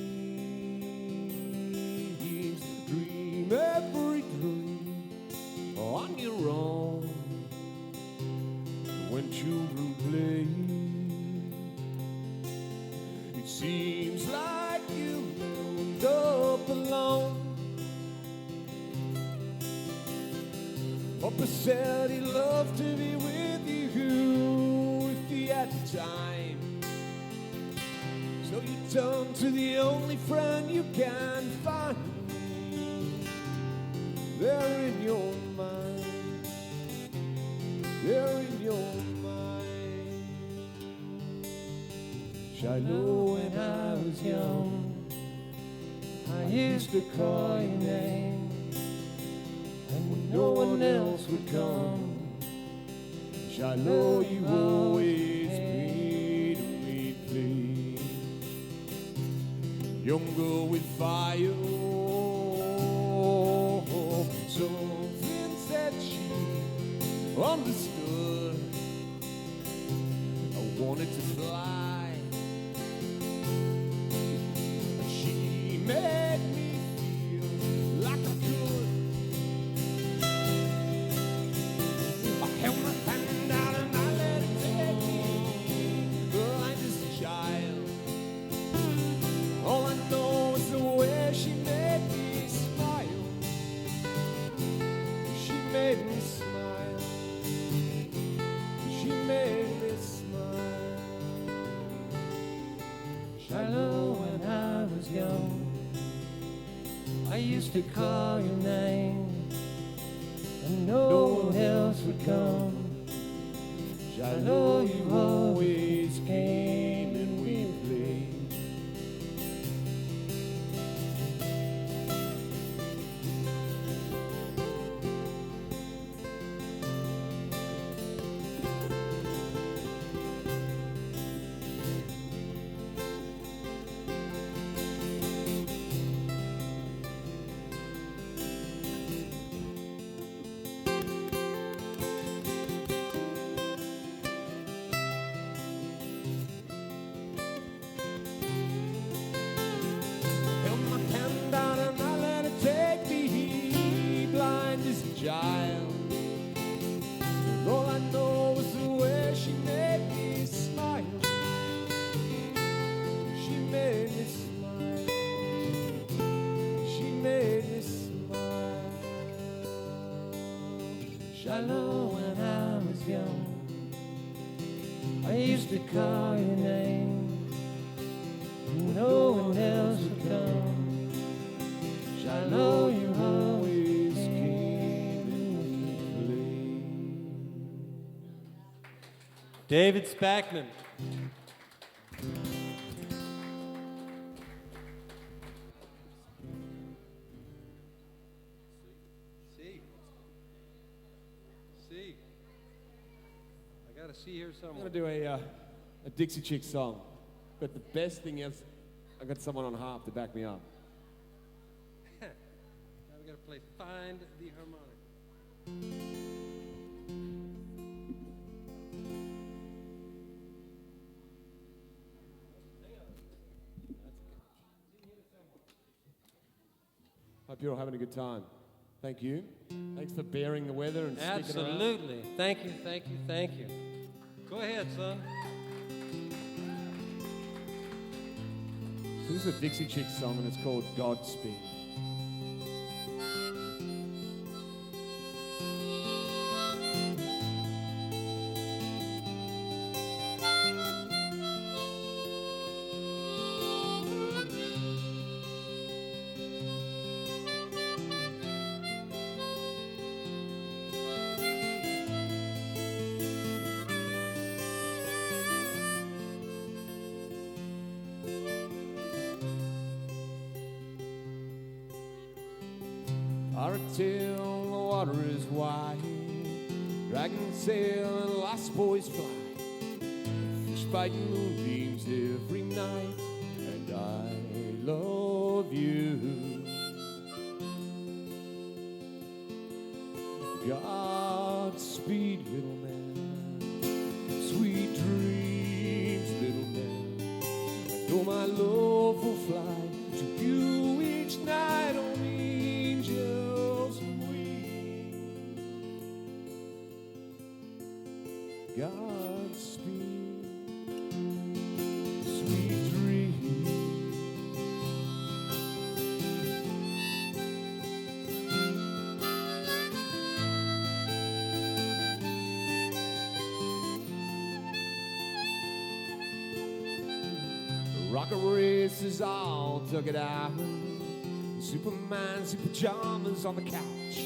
Dream every dream on your own. When children play, it seems like you end up alone. Papa said he loved to be with you if he had the time. So you turn to the only friend you can find. They're in your mind. They're in your mind. Shiloh, when I was young, I used to call your name. And when no one else would come, Shiloh, you always made me play. Younger with fire, something said she understood. I wanted to fly. She made me feel like I could. I held my hand out and I let it take me blind as a child. All I know is the way she made me smile. She made me smile. She made me smile. Shiloh, when I was young, I used to call your name, and no one else would come. Shiloh, you always came and we played. Child, all I know is the way she made me smile. She made me smile. She made me smile. Shiloh, when I was young, I used to call your name, and no one else would come. Shiloh, you always came. David Spackman. See. I got a C here somewhere. I'm going to do a Dixie Chick song. But the best thing is, I got someone on harp to back me up. Now we got to play Find the Harmonic. Hope you're all having a good time. Thank you. Thanks for bearing the weather and sticking around. Absolutely. Thank you, thank you, thank you. Go ahead, son. So this is a Dixie Chick song and it's called Godspeed. Till the water is wide, dragons sail and lost boys fly, fish biting moonbeams every night, and I love you. Godspeed, little man, sweet dreams, little man. know my love will fly to you each night on angels' wings. Godspeed, sweet dreams. Rocket races all took it out. Superman, super pajamas on the couch.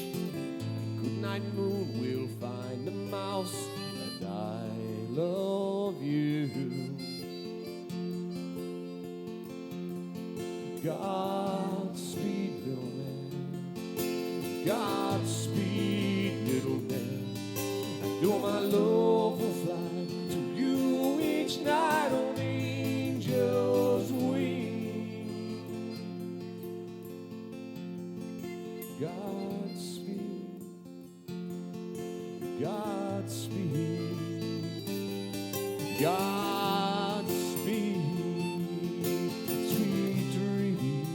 Good night moon, we'll find the mouse. And I love you. Godspeed, little man. Godspeed, little man. I know my love will fly to you each night on angels' wings. Godspeed, Godspeed, Godspeed, sweet dreams.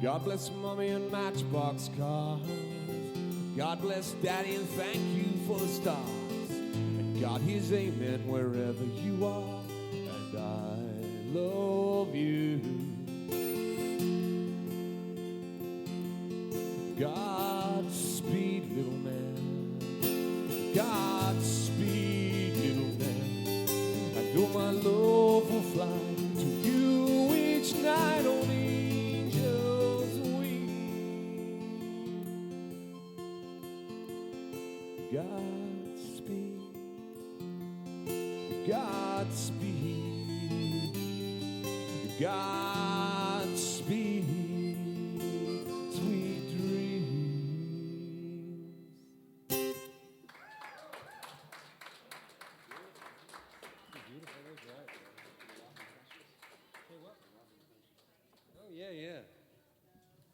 God bless Mommy and Matchbox cars. God bless Daddy and thank you for the stars. And God hears amen wherever you are. And I love you. Godspeed, little man. Godspeed, little man. I know my love will fly to you each night on angels' wings. Godspeed, Godspeed, Godspeed, sweet dreams. Oh, yeah, yeah.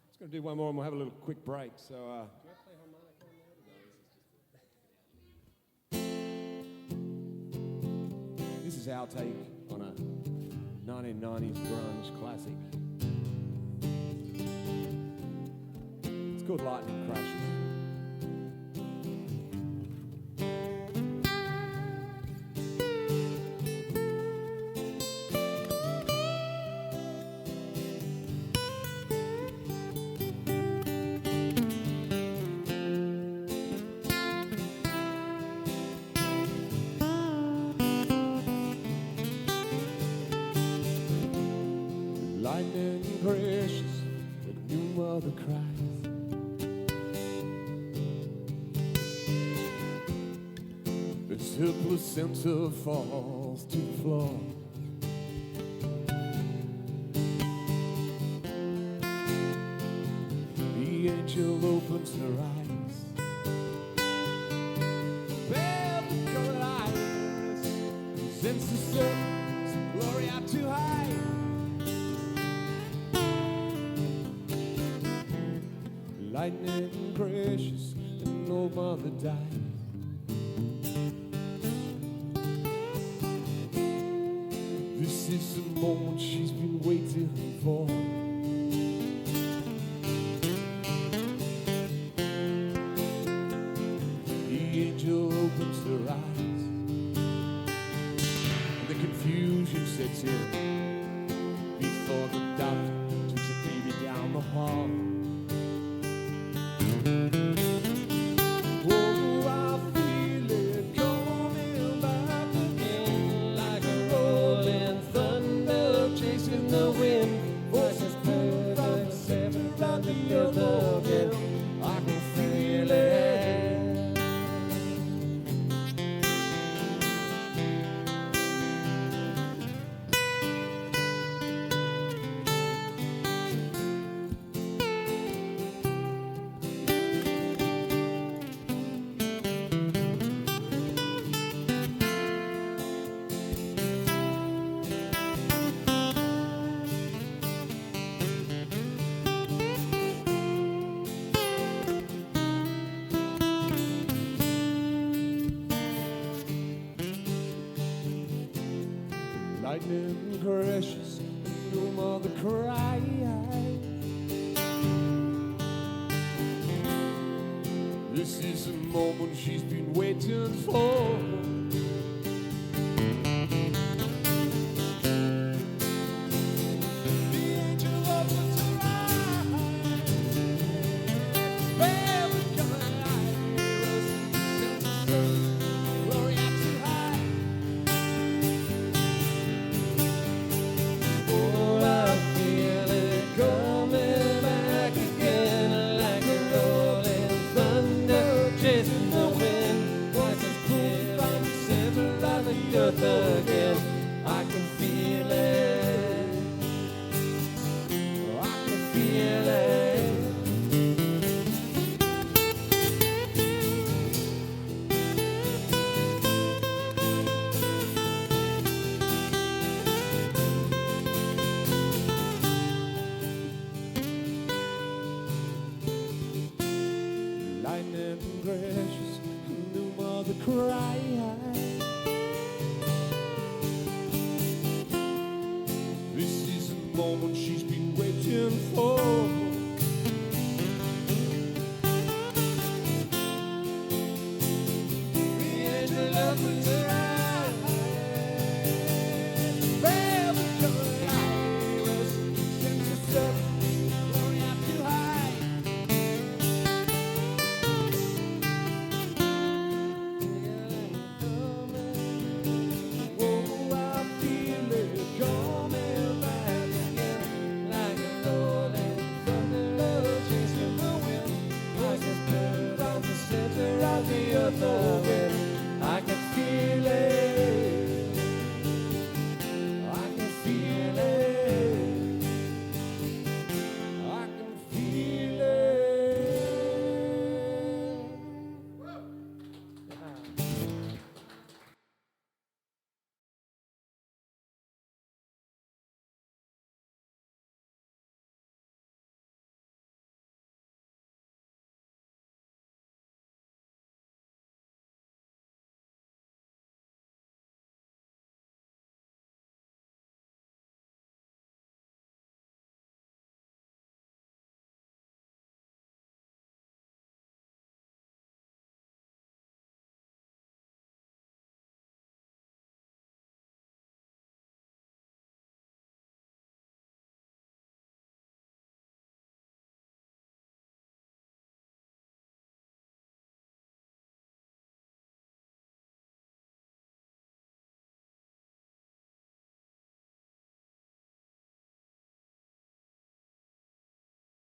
Just going to do one more and we'll have a little quick break. So, Do I play harmonica on that? this is our take on a 1990s grunge classic. It's called Lightning Crashes. Lightning crashes, the new mother cries. As her placenta falls to the floor. The angel opens her eyes. Velvet-colored iris presents the sun, some glory out too high. Lightning crashes and old mother dies. This is the moment she's been waiting for. The angel opens her eyes. The confusion sets in before the doctor takes the baby down the hall. precious, no mother cry. This is the moment she's been waiting for. Again, I can feel it. I can feel it. Lightning crashes, no mother cry. Moment she's been waiting for.